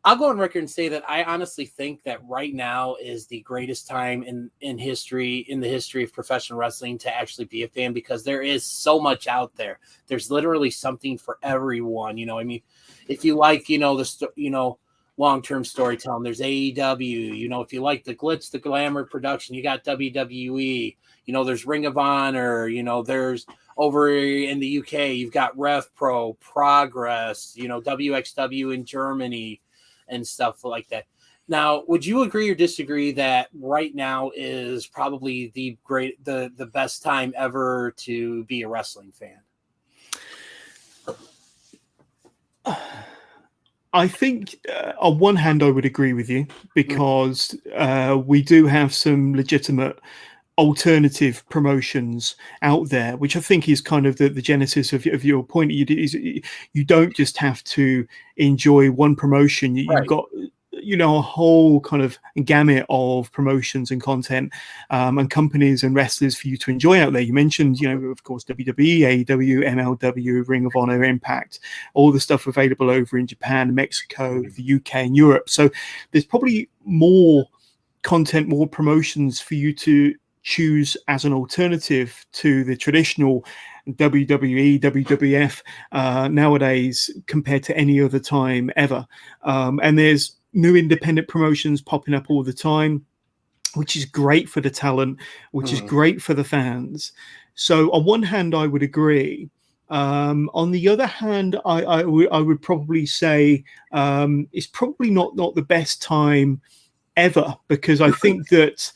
I'll go on record and say that I honestly think that right now is the greatest time in the history of professional wrestling to actually be a fan, because there is so much out there. There's literally something for everyone. I mean, if you like, long-term storytelling, there's AEW. If you like the glitz, the glamour production, you got WWE. There's Ring of Honor. There's over in the UK, you've got Rev Pro, Progress. WXW in Germany, and stuff like that. Now, would you agree or disagree that right now is probably the best time ever to be a wrestling fan? I think on one hand, I would agree with you, because we do have some legitimate alternative promotions out there, which I think is kind of the genesis of your point. You don't just have to enjoy one promotion. You've got a whole kind of gamut of promotions and content and companies and wrestlers for you to enjoy out there. You mentioned, of course, WWE, AEW, MLW, Ring of Honor, Impact, all the stuff available over in Japan, Mexico, the UK, and Europe. So there's probably more content, more promotions for you to choose as an alternative to the traditional WWE, WWF nowadays, compared to any other time ever. And there's new independent promotions popping up all the time, which is great for the talent, which is great for the fans. So on one hand, I would agree. On the other hand, I would probably say it's probably not the best time ever, because I think that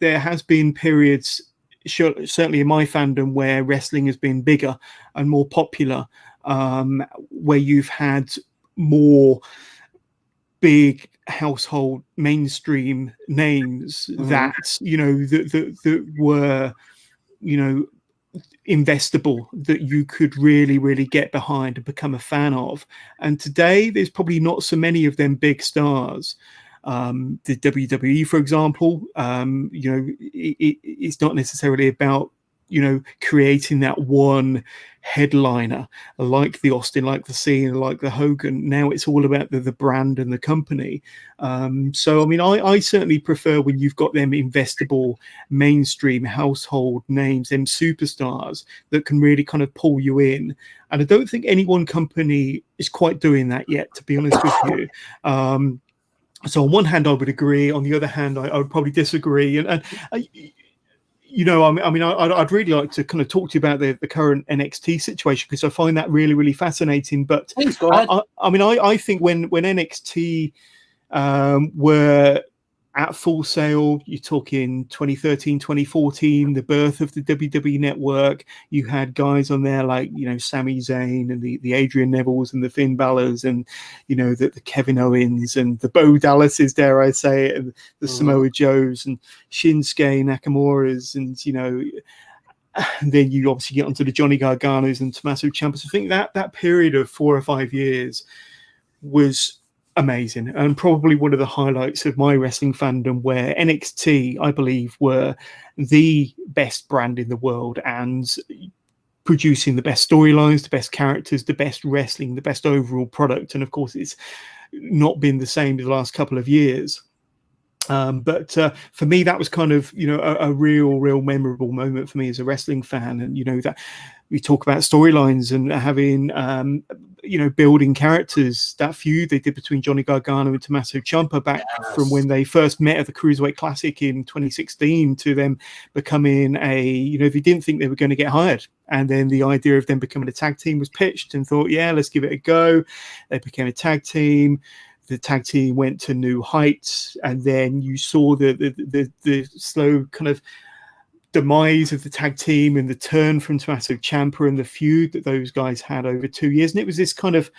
there has been periods, certainly in my fandom, where wrestling has been bigger and more popular, where you've had more big household mainstream names that were investable, that you could really get behind and become a fan of. And today there's probably not so many of them big stars. The WWE, for example, it's not necessarily about creating that one headliner like the Austin, like the Cena, like the Hogan. Now it's all about the brand and the company. So I mean, I certainly prefer when you've got them investable, mainstream household names, them superstars that can really kind of pull you in. And I don't think any one company is quite doing that yet, to be honest with you. So on one hand, I would agree. On the other hand, I would probably disagree. And I'd really like to kind of talk to you about the current NXT situation, because I find that really fascinating. But please go ahead. I think when NXT were at Full Sail, you're talking 2013, 2014, the birth of the WWE Network. You had guys on there like, Sami Zayn and the Adrian Nevilles and the Finn Balors and, the Kevin Owens and the Bo Dallases, dare I say it, and the Samoa Joes and Shinsuke Nakamura's, and, then you obviously get onto the Johnny Garganos and Tommaso Ciampas. I think that period of 4 or 5 years was amazing, and probably one of the highlights of my wrestling fandom, where NXT, I believe, were the best brand in the world and producing the best storylines, the best characters, the best wrestling, the best overall product. And of course, it's not been the same the last couple of years. But for me, that was kind of, a real memorable moment for me as a wrestling fan. And, that we talk about storylines and having, building characters. That feud they did between Johnny Gargano and Tommaso Ciampa back from when they first met at the Cruiserweight Classic in 2016 to them becoming they didn't think they were going to get hired. And then the idea of them becoming a tag team was pitched and thought, yeah, let's give it a go. They became a tag team. The tag team went to new heights, and then you saw the slow kind of demise of the tag team and the turn from Tommaso Ciampa and the feud that those guys had over 2 years. And it was this kind of,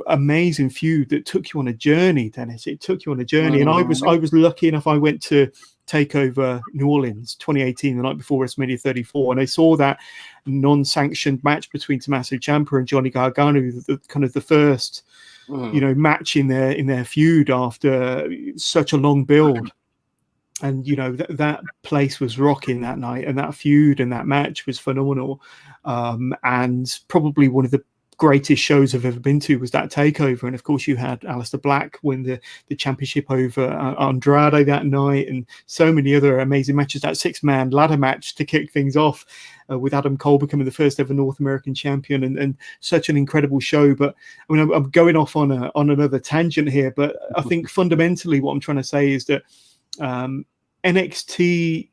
amazing feud that took you on a journey, Dennis. It took you on a journey. And I was lucky enough. I went to TakeOver New Orleans 2018, the night before WrestleMania 34, and I saw that non-sanctioned match between Tommaso Ciampa and Johnny Gargano, the first match in their feud after such a long build. And that place was rocking that night, and that feud and that match was phenomenal. And probably one of the greatest shows I've ever been to was that TakeOver. And of course you had Aleister Black win the championship over Andrade that night, and so many other amazing matches. That 6-man ladder match to kick things off with Adam Cole becoming the first ever North American champion, and such an incredible show. But I mean, I'm going off on another tangent here, but I think fundamentally what I'm trying to say is that NXT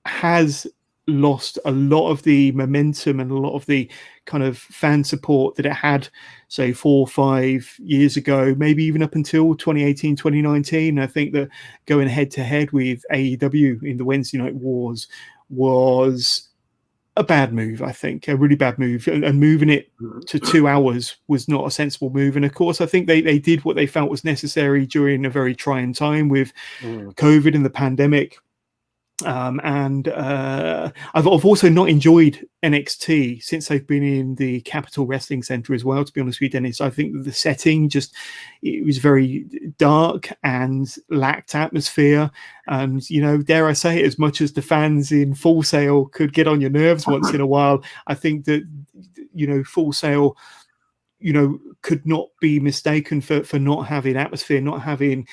has lost a lot of the momentum and a lot of the kind of fan support that it had, say, 4 or 5 years ago, maybe even up until 2018, 2019. I think that going head to head with AEW in the Wednesday Night Wars was a bad move. I think a really bad move, and moving it to 2 hours was not a sensible move. And of course, I think they did what they felt was necessary during a very trying time with COVID and the pandemic. I've also not enjoyed NXT since they've been in the Capitol Wrestling Center as well, to be honest with you, Dennis. I think that the setting it was very dark and lacked atmosphere. And, dare I say it, as much as the fans in Full Sail could get on your nerves once in a while, I think that, Full Sail, could not be mistaken for not having atmosphere, not having,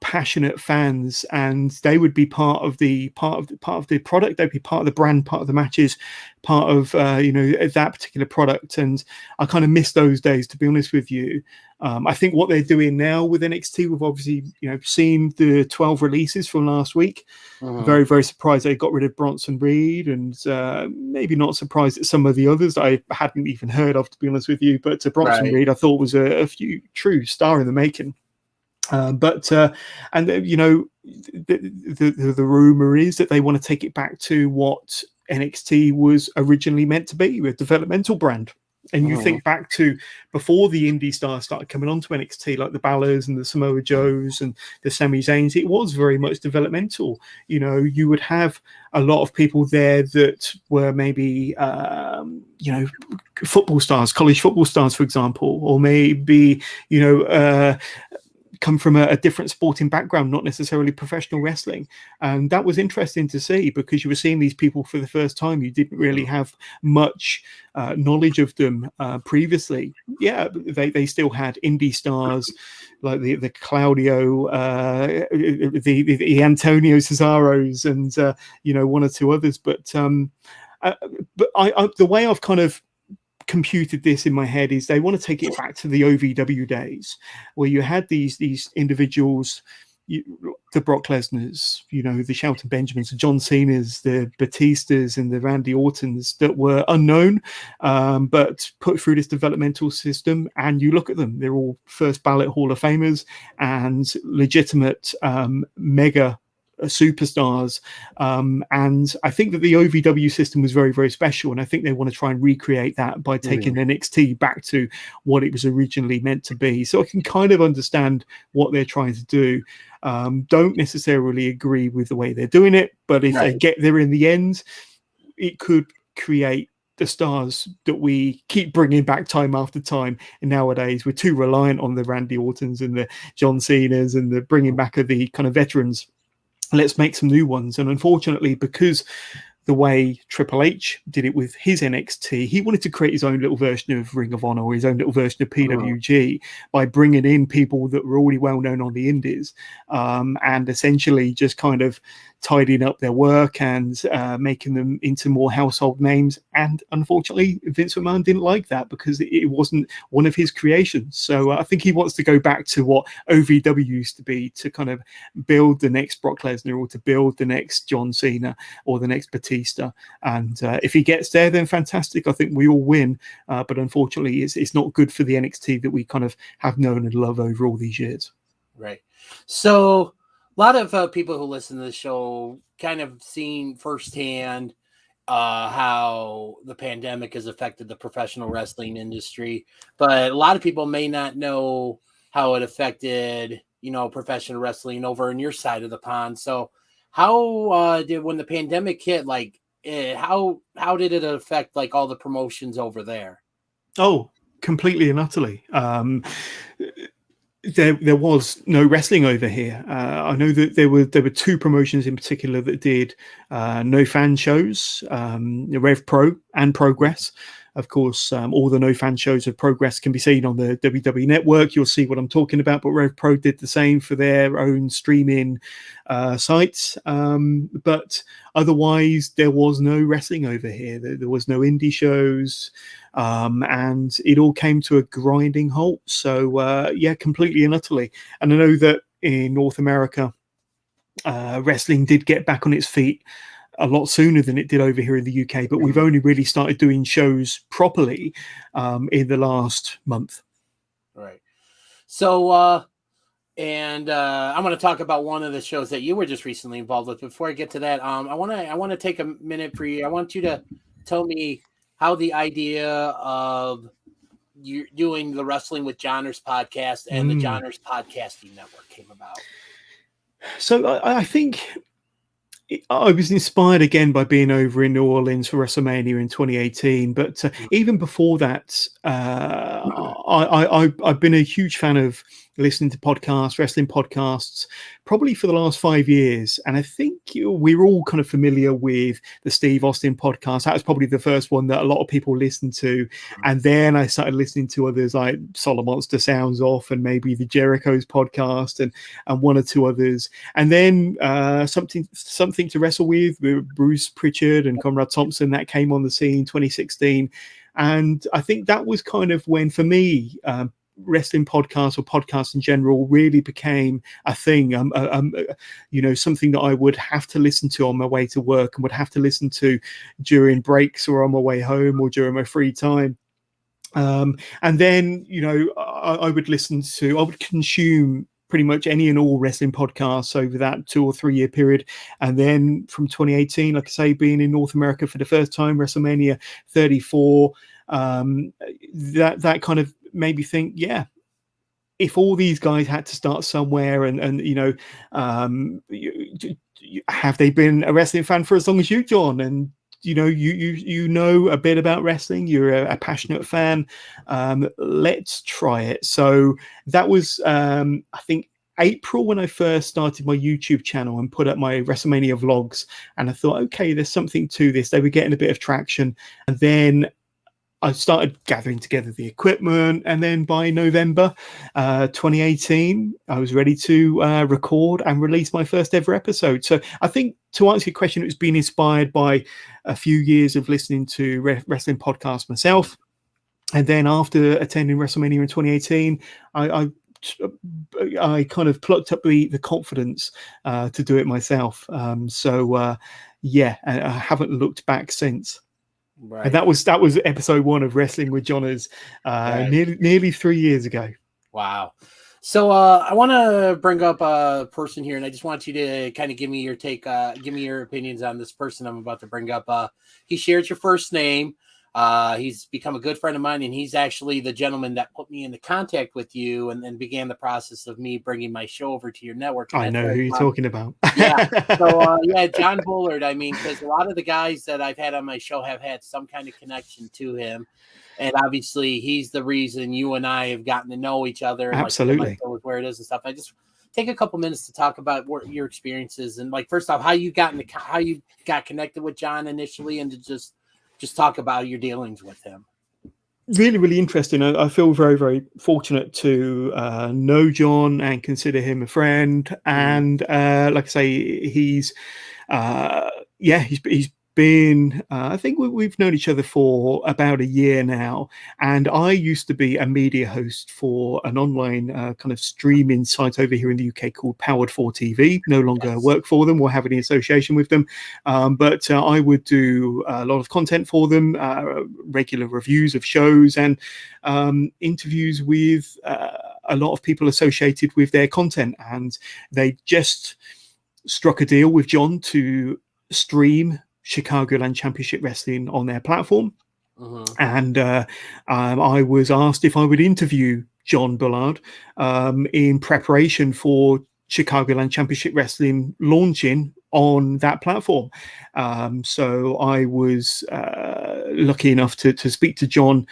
passionate fans, and they would be part of the product. They'd be part of the brand, part of the matches, part of that particular product. And I kind of miss those days, to be honest with you. I think what they're doing now with NXT, we've obviously seen the 12 releases from last week. Very, very surprised they got rid of Bronson Reed, and maybe not surprised at some of the others that I hadn't even heard of, to be honest with you. But Bronson Reed, I thought was a true star in the making. The rumor is that they want to take it back to what NXT was originally meant to be, a developmental brand. And you think back to before the indie stars started coming onto NXT, like the Balors and the Samoa Joes and the Sami Zayns, it was very much developmental. You would have a lot of people there that were maybe, football stars, college football stars, for example, or maybe, come from a different sporting background, not necessarily professional wrestling. And that was interesting to see, because you were seeing these people for the first time. You didn't really have much knowledge of them previously. Yeah, they still had indie stars like the Claudio, the Antonio Cesaros, and one or two others. But the way I've kind of computed this in my head is they want to take it back to the OVW days, where you had these individuals, the Brock Lesnars, the Shelton Benjamins, the John Cenas, the Batistas, and the Randy Ortons, that were unknown, but put through this developmental system. And you look at them; they're all first ballot Hall of Famers and legitimate mega superstars. And I think that the OVW system was very, very special, and I think they want to try and recreate that by taking NXT back to what it was originally meant to be. So I can kind of understand what they're trying to do. Don't necessarily agree with the way they're doing it, but if they get there in the end, it could create the stars that we keep bringing back time after time. And nowadays we're too reliant on the Randy Ortons and the John Cenas and the bringing back of the kind of veterans. Let's make some new ones. And unfortunately, because the way Triple H did it with his NXT, he wanted to create his own little version of Ring of Honor or his own little version of PWG by bringing in people that were already well known on the indies, and essentially just kind of tidying up their work and making them into more household names. And unfortunately, Vince McMahon didn't like that because it wasn't one of his creations. So I think he wants to go back to what OVW used to be, to kind of build the next Brock Lesnar or to build the next John Cena or the next Batista. And if he gets there, then fantastic. I think we all win. But unfortunately, it's not good for the NXT that we kind of have known and love over all these years. Right. So a lot of people who listen to the show kind of seen firsthand how the pandemic has affected the professional wrestling industry, but a lot of people may not know how it affected, professional wrestling over on your side of the pond. So how did, when the pandemic hit, how did it affect like all the promotions over there? Oh, completely and utterly. There was no wrestling over here. I know that there were two promotions in particular that did no fan shows, Rev Pro and Progress. Of course, all the no fan shows of Progress can be seen on the WWE Network. You'll see what I'm talking about. But Rev Pro did the same for their own streaming sites. But otherwise, there was no wrestling over here. There was no indie shows. And it all came to a grinding halt. So, completely and utterly. And I know that in North America, wrestling did get back on its feet a lot sooner than it did over here in the UK, but we've only really started doing shows properly in the last month. Right. So, I'm going to talk about one of the shows that you were just recently involved with. Before I get to that, I want to take a minute for you. I want you to tell me how the idea of you doing the Wrestling with Johners podcast and the Johners Podcasting Network came about. So I think I was inspired again by being over in New Orleans for WrestleMania in 2018. But even before that, I've been a huge fan of listening to podcasts, wrestling podcasts, probably for the last 5 years. And I think we're all kind of familiar with the Steve Austin podcast. That was probably the first one that a lot of people listened to. And then I started listening to others like Solid Monster Sounds Off and maybe the Jericho's podcast and one or two others. And then something to Wrestle with Bruce Pritchard and Conrad Thompson, that came on the scene 2016. And I think that was kind of when, for me, wrestling podcasts or podcasts in general really became a thing, something that I would have to listen to on my way to work and would have to listen to during breaks or on my way home or during my free time. And then, I would consume pretty much any and all wrestling podcasts over that 2 or 3 year period. And then from 2018, like I say, being in North America for the first time, WrestleMania 34, that kind of made me think, if all these guys had to start somewhere and have they been a wrestling fan for as long as you, John? And you know a bit about wrestling, you're a passionate fan, let's try it. So that was I think April when I first started my YouTube channel and put up my WrestleMania vlogs, and I thought, okay, there's something to this. They were getting a bit of traction, and then I started gathering together the equipment, and then by November 2018, I was ready to record and release my first ever episode. So I think, to answer your question, it's been inspired by a few years of listening to wrestling podcasts myself. And then after attending WrestleMania in 2018, I kind of plucked up the confidence to do it myself. I haven't looked back since. Right. And that was episode 1 of Wrestling with Johners, nearly 3 years ago. Wow. So I want to bring up a person here, and I just want you to kind of give me your take, give me your opinions on this person I'm about to bring up. He shares your first name. He's become a good friend of mine, and he's actually the gentleman that put me into contact with you and then began the process of me bringing my show over to your network. I know who you're talking about. Yeah. So, John Bullard, I mean, because a lot of the guys that I've had on my show have had some kind of connection to him. And obviously, he's the reason you and I have gotten to know each other. And Absolutely. Like, where it is and stuff. I just take a couple minutes to talk about what your experiences and, like, first off, how you got connected with John initially, and to just talk about your dealings with him. Really, really interesting. I feel very, very fortunate to know John and consider him a friend. And like I say, he's been, I think we've known each other for about a year now. And I used to be a media host for an online kind of streaming site over here in the UK called Powered 4 TV. No longer work for them or have any association with them. But I would do a lot of content for them, regular reviews of shows and interviews with a lot of people associated with their content. And they just struck a deal with John to stream Chicagoland Championship Wrestling on their platform. And I was asked if I would interview John Bullard in preparation for Chicagoland Championship Wrestling launching on that platform. So I was lucky enough to speak to John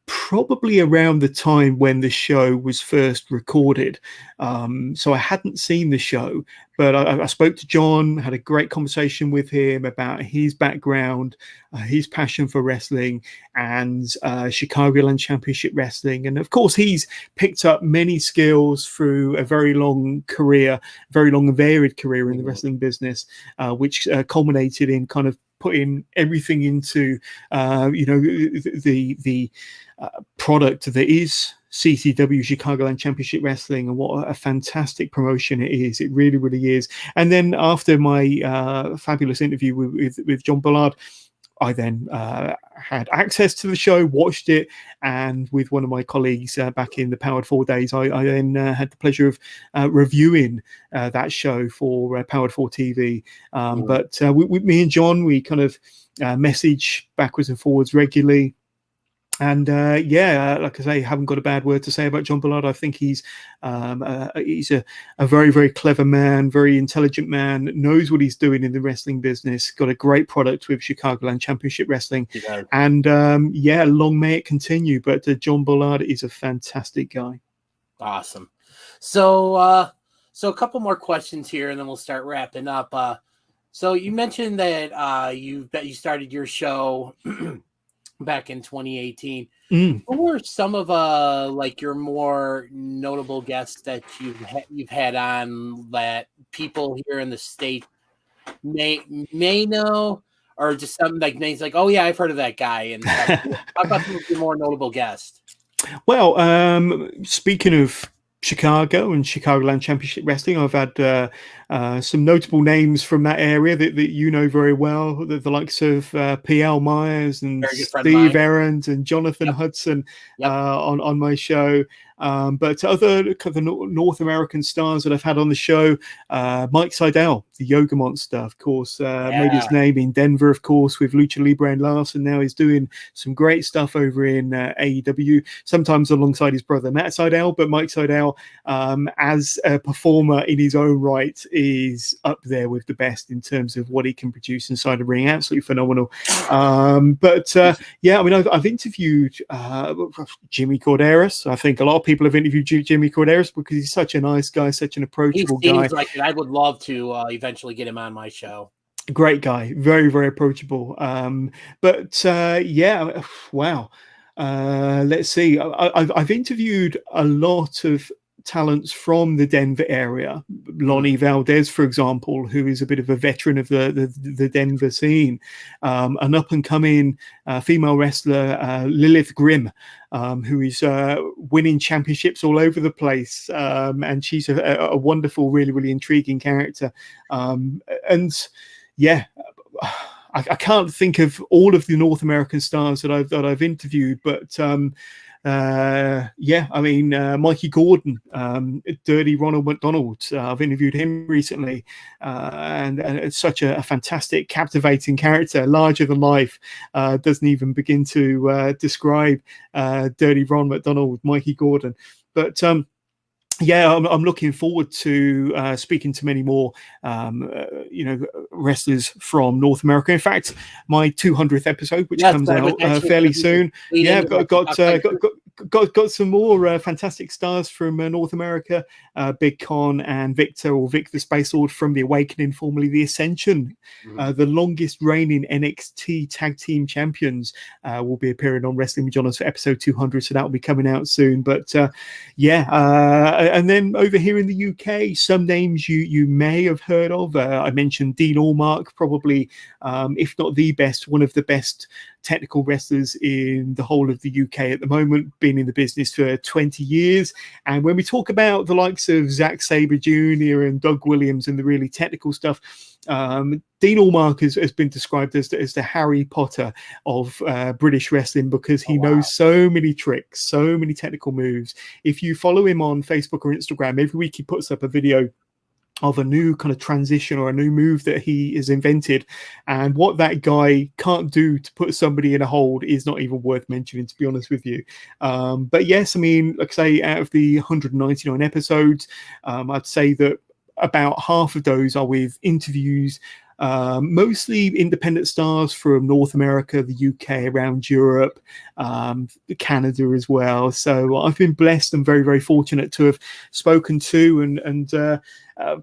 probably around the time when the show was first recorded. So I hadn't seen the show, but I spoke to John, had a great conversation with him about his background, his passion for wrestling and Chicagoland Championship Wrestling. And of course, he's picked up many skills through a very long career, very long and varied career in the wrestling business, which culminated in kind of putting everything into, the product that is CCW, Chicagoland Championship Wrestling, and what a fantastic promotion it is. It really, really is. And then after my fabulous interview with John Bullard, I then had access to the show, watched it, and with one of my colleagues back in the Powered 4 days, I then had the pleasure of reviewing that show for Powered 4 TV. But with me and John, we kind of message backwards and forwards regularly. And like I say, haven't got a bad word to say about John Bullard. I think he's a very, very clever man, very intelligent man, knows what he's doing in the wrestling business, got a great product with Chicagoland Championship Wrestling. And long may it continue. But John Bullard is a fantastic guy. Awesome. So a couple more questions here, and then we'll start wrapping up. So you mentioned that you started your show back in 2018. Who were some of your more notable guests that you've had on that people here in the state may know, or just something like names like, oh yeah, I've heard of that guy? And how about some of your more notable guests? Well, speaking of Chicago and Chicagoland Championship Wrestling, I've had some notable names from that area that you know very well, the likes of P.L. Myers and Steve Errand and Jonathan Hudson on my show. But other kind of North American stars that I've had on the show, Mike Seidel, the Yoga Monster, of course, made his name in Denver, of course, with Lucha Libre and Larson. Now he's doing some great stuff over in AEW, sometimes alongside his brother Matt Seidel. But Mike Seidel, as a performer in his own right, is up there with the best in terms of what he can produce inside the ring. Absolutely phenomenal. I've interviewed Jimmy Corderas. I think a lot of people have interviewed Jimmy Corderas because he's such a nice guy, such an approachable guy. Seems like it. I would love to eventually get him on my show. Great guy, very, very approachable. Wow. Let's see. I've interviewed a lot of talents from the Denver area. Lonnie Valdez, for example, who is a bit of a veteran of the Denver scene. An up-and-coming female wrestler, Lilith Grimm, who is winning championships all over the place. And she's a wonderful, really, really intriguing character. I can't think of all of the North American stars that I've interviewed, but Mikey Gordon, Dirty Ronald McDonald. I've interviewed him recently, and it's such a fantastic, captivating character, larger than life. Doesn't even begin to describe Dirty Ron McDonald, Mikey Gordon. But I'm looking forward to speaking to many more, wrestlers from North America. In fact, my 200th episode, which comes out fairly soon. Yeah, got some more fantastic stars from North America. Big Con and Victor, or Vic the Space Lord from The Awakening, formerly The Ascension, the longest reigning NXT Tag Team Champions, will be appearing on Wrestling with Jonas for episode 200. So that will be coming out soon. But and then over here in the UK, some names you may have heard of. I mentioned Dean Allmark, probably, if not the best, one of the best technical wrestlers in the whole of the UK at the moment, been in the business for 20 years. And when we talk about the likes of Zack Sabre Jr. and Doug Williams and the really technical stuff, Dean Allmark has been described as the Harry Potter of British wrestling, because he knows so many tricks, so many technical moves. If you follow him on Facebook or Instagram, every week he puts up a video of a new kind of transition or a new move that he has invented, and what that guy can't do to put somebody in a hold is not even worth mentioning, to be honest with you. But yes, I mean, like I say, out of the 199 episodes, I'd say that about half of those are with interviews, mostly independent stars from North America, the UK, around Europe, Canada as well. So I've been blessed and very, very fortunate to have spoken to and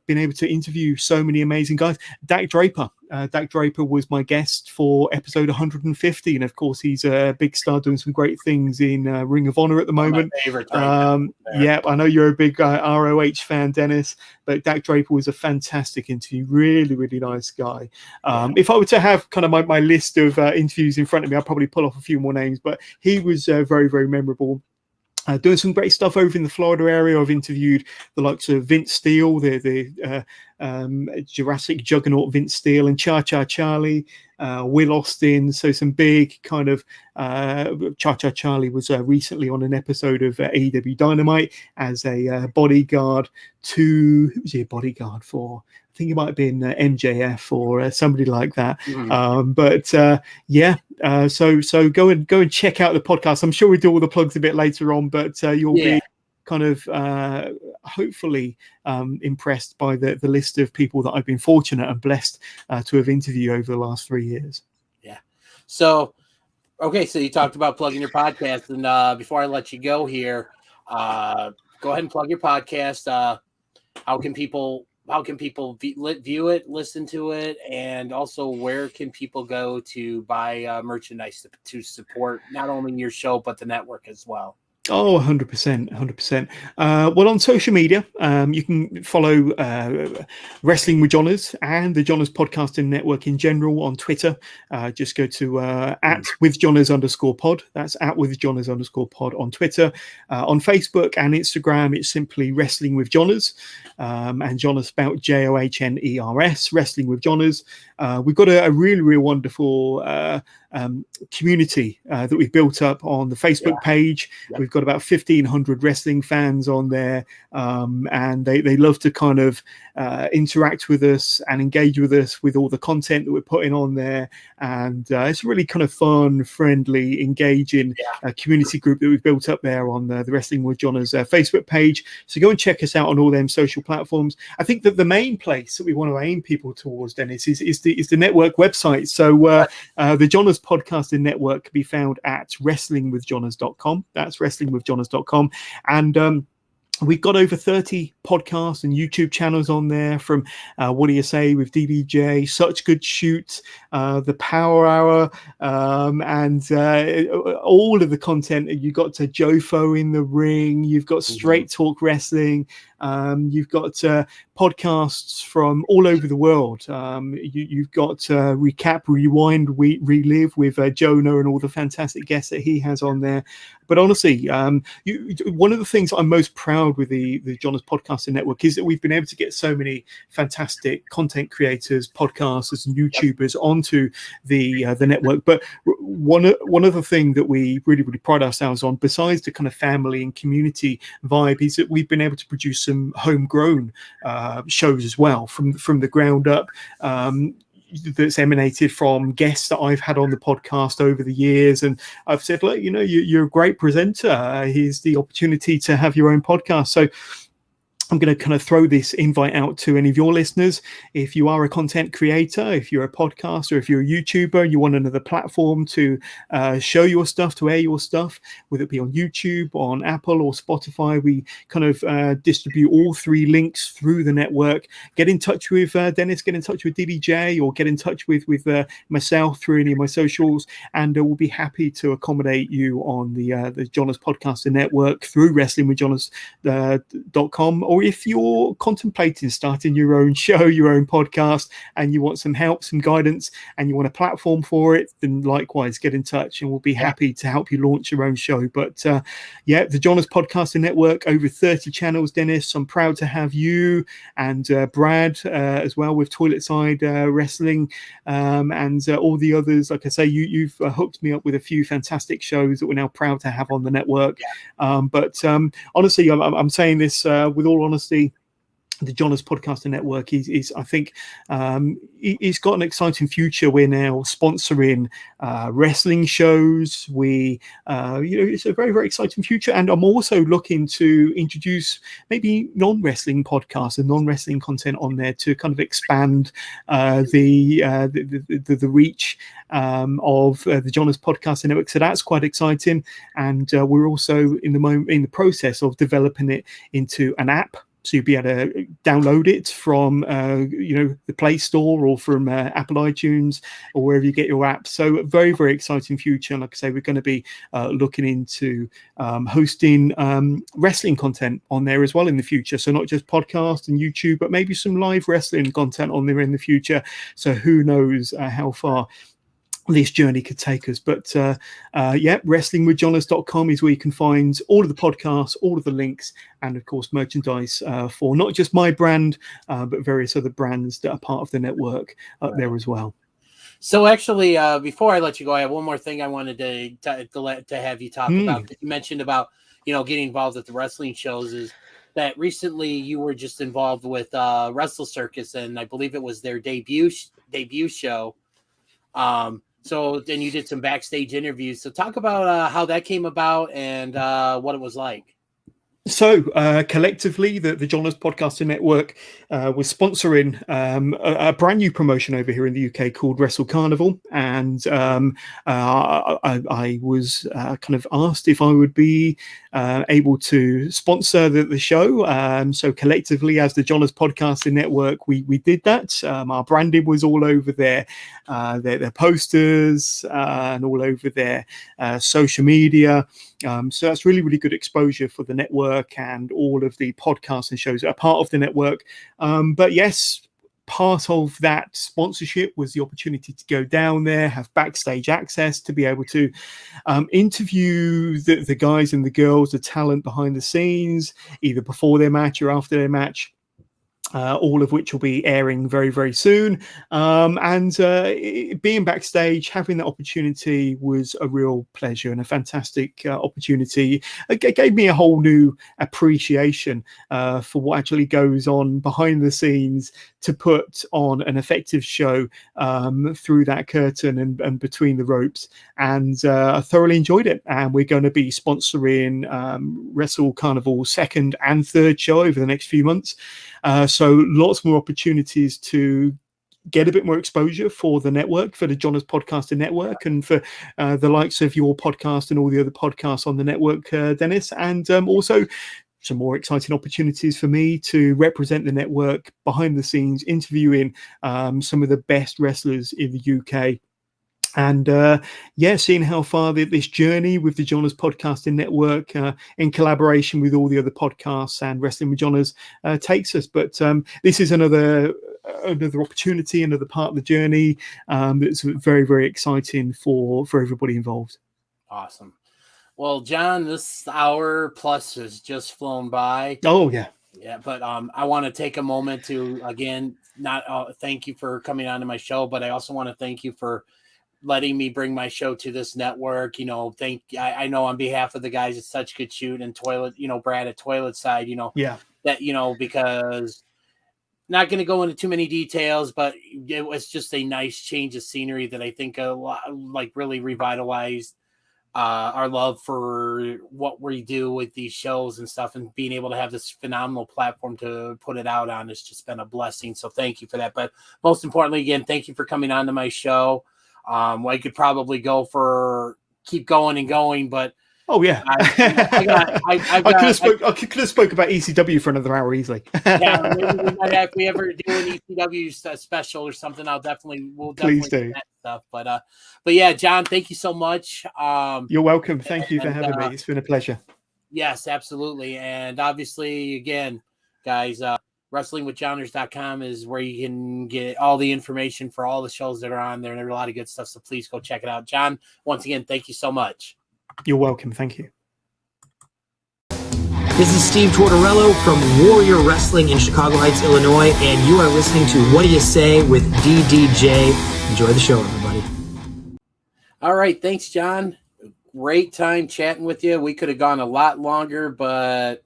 been able to interview so many amazing guys. Dak Draper. Dak Draper was my guest for episode 150, and of course he's a big star doing some great things in Ring of Honor at the moment. My favorite, yeah, I know you're a big ROH fan, Dennis, but Dak Draper was a fantastic interview. Really, really nice guy. If I were to have kind of my list of interviews in front of me, I'd probably pull off a few more names, but he was very, very memorable. Doing some great stuff over in the Florida area. I've interviewed the likes of Vince Steele, the Jurassic Juggernaut Vince Steele, and Cha Cha Charlie, Will Austin. So some big kind of Cha Cha Charlie was recently on an episode of AEW Dynamite as a bodyguard to, who was he a bodyguard for? I think it might have been MJF or somebody like that. So go and check out the podcast. I'm sure we'll do all the plugs a bit later on, but you'll be kind of hopefully impressed by the list of people that I've been fortunate and blessed to have interviewed over the last 3 years. Yeah. So, okay, so you talked about plugging your podcast, and before I let you go here, go ahead and plug your podcast. How can people view it, listen to it, and also where can people go to buy merchandise to support not only your show but the network as well? Oh, 100%. Well, on social media, you can follow Wrestling with Jonas and the Jonas Podcasting Network in general on Twitter. Just go to @withjonas_pod. That's @withjonas_pod on Twitter. On Facebook and Instagram, it's simply Wrestling with Jonas, and Jonas spelled JOHNERS, Wrestling with Jonas. We've got a really, really wonderful community that we've built up on the Facebook page. We've got about 1,500 wrestling fans on there, and they love to kind of interact with us and engage with us with all the content that we're putting on there. And it's a really kind of fun, friendly, engaging community group that we've built up there on the Wrestling with Jonas Facebook page. So go and check us out on all them social platforms. I think that the main place that we want to aim people towards, Dennis, is the network website. So the Jonas Podcasting Network can be found at wrestlingwithjonas.com. That's wrestlingwithjonas.com. And we've got over 30 podcasts and YouTube channels on there, from Whaddya Say with DDJ, Such Good Shoot, The Power Hour, and all of the content. You got to Jofo in the Ring, you've got Straight Talk Wrestling, You've got podcasts from all over the world. You've got Recap, Rewind, Relive with Jonah and all the fantastic guests that he has on there. But honestly, one of the things I'm most proud with the Jonas Podcasting Network is that we've been able to get so many fantastic content creators, podcasters, and YouTubers onto the network. But one other thing that we really pride ourselves on, besides the kind of family and community vibe, is that we've been able to produce some homegrown shows as well from the ground up. That's emanated from guests that I've had on the podcast over the years, and I've said, look, you're a great presenter. Here's the opportunity to have your own podcast. So I'm going to kind of throw this invite out to any of your listeners. If you are a content creator, if you're a podcaster, if you're a YouTuber, you want another platform to show your stuff, to air your stuff, whether it be on YouTube, on Apple or Spotify, we kind of distribute all three links through the network. Get in touch with Dennis, get in touch with DDJ, or get in touch with myself through any of my socials, and we'll be happy to accommodate you on the Jonas Podcasting Network through wrestlingwithjonas.com. Or if you're contemplating starting your own show, your own podcast, and you want some help, some guidance, and you want a platform for it, then likewise get in touch and we'll be happy to help you launch your own show. But the Jonas Podcasting Network, over 30 channels, Dennis. I'm proud to have you and Brad as well with Toilet Side Wrestling and all the others. Like I say, you've hooked me up with a few fantastic shows that we're now proud to have on the network. But honestly, I'm saying this with all honesty, the Jonas Podcasting Network is I think it's got an exciting future. We're now sponsoring wrestling shows. It's a very exciting future, and I'm also looking to introduce maybe non-wrestling podcasts and non-wrestling content on there to kind of expand the reach of the Jonas Podcasting Network. So that's quite exciting, and we're also in the process of developing it into an app. So you'll be able to download it from, the Play Store or from Apple iTunes or wherever you get your apps. So very exciting future. And like I say, we're going to be looking into hosting wrestling content on there as well in the future. So not just podcast and YouTube, but maybe some live wrestling content on there in the future. So who knows how far this journey could take us. But wrestlingwithjonas.com is where you can find all of the podcasts, all of the links, and of course merchandise for not just my brand, but various other brands that are part of the network up there as well. So actually, before I let you go, I have one more thing I wanted to have you talk about. You mentioned about getting involved at the wrestling shows. Is that recently you were just involved with Wrestle Circus, and I believe it was their debut show. So then you did some backstage interviews. So talk about how that came about and what it was like. So collectively, the Jonas Podcasting Network was sponsoring a brand new promotion over here in the UK called Wrestle Carnival, and I was kind of asked if I would be able to sponsor the show. So collectively, as the Jonas Podcasting Network, we did that. Our branding was all over their posters and all over their social media. So that's really good exposure for the network and all of the podcasts and shows that are part of the network. But yes, part of that sponsorship was the opportunity to go down there, have backstage access, to be able to interview the guys and the girls, the talent behind the scenes, either before their match or after their match. All of which will be airing very soon. Being backstage, having that opportunity was a real pleasure and a fantastic opportunity. It gave me a whole new appreciation for what actually goes on behind the scenes to put on an effective show through that curtain and between the ropes. And I thoroughly enjoyed it. And we're going to be sponsoring Wrestle Carnival second and third show over the next few months. So lots more opportunities to get a bit more exposure for the network, for the Jonas Podcasting Network, and for the likes of your podcast and all the other podcasts on the network, Dennis. And also some more exciting opportunities for me to represent the network behind the scenes, interviewing some of the best wrestlers in the UK. And seeing how far this journey with the Johners Podcasting Network, in collaboration with all the other podcasts and Wrestling with Johners, takes us. But this is another opportunity, another part of the journey that's very, very exciting for everybody involved. Awesome. Well, John, this hour plus has just flown by. Oh, yeah. Yeah, but I want to take a moment to, again, not thank you for coming on to my show, but I also want to thank you for letting me bring my show to this network. I know on behalf of the guys at Such Good Shoot and Toilet, Brad at Toilet Side, that, because not going to go into too many details, but it was just a nice change of scenery that I think really revitalized our love for what we do with these shows and stuff, and being able to have this phenomenal platform to put it out on has just been a blessing. So thank you for that. But most importantly, again, thank you for coming on to my show. I could probably keep going and going, but oh yeah, I could have spoke about ECW for another hour easily. Yeah, maybe we might have, if we ever do an ECW special or something, we'll definitely please do that stuff. But yeah, John, thank you so much. You're welcome. Thank you for having me. It's been a pleasure. Yes, absolutely. And obviously, again, guys, wrestlingwithjohners.com is where you can get all the information for all the shows that are on there, and there's a lot of good stuff. So please go check it out. John, once again, thank you so much. You're welcome. Thank you. This is Steve Tortorello from Warrior Wrestling in Chicago Heights, Illinois, and you are listening to Whaddya Say with DDJ. Enjoy the show, everybody. All right. Thanks, John. Great time chatting with you. We could have gone a lot longer, but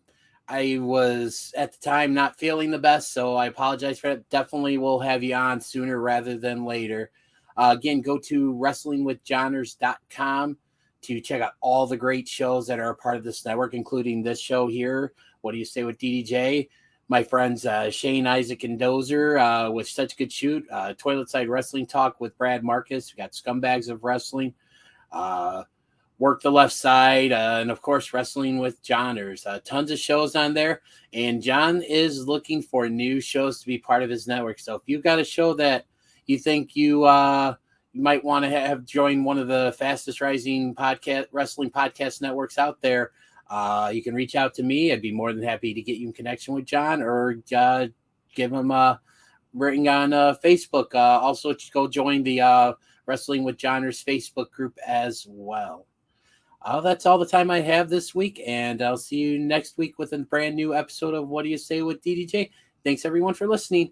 I was at the time not feeling the best, so I apologize for that. Definitely will have you on sooner rather than later. Again, go to wrestlingwithjohners.com to check out all the great shows that are a part of this network, including this show here. What do you say with DDJ? My friends Shane, Isaac, and Dozer with Such Good Shoot. Toilet Side Wrestling Talk with Brad Marcus. We got Scumbags of Wrestling. Work the Left Side. And, of course, Wrestling with Johners. Tons of shows on there. And John is looking for new shows to be part of his network. So if you've got a show that you think you might want to have joined one of the fastest rising wrestling podcast networks out there, you can reach out to me. I'd be more than happy to get you in connection with John, or give him a rating on Facebook. Also, go join the Wrestling with Johners Facebook group as well. That's all the time I have this week, and I'll see you next week with a brand new episode of What Do You Say with DDJ. Thanks, everyone, for listening.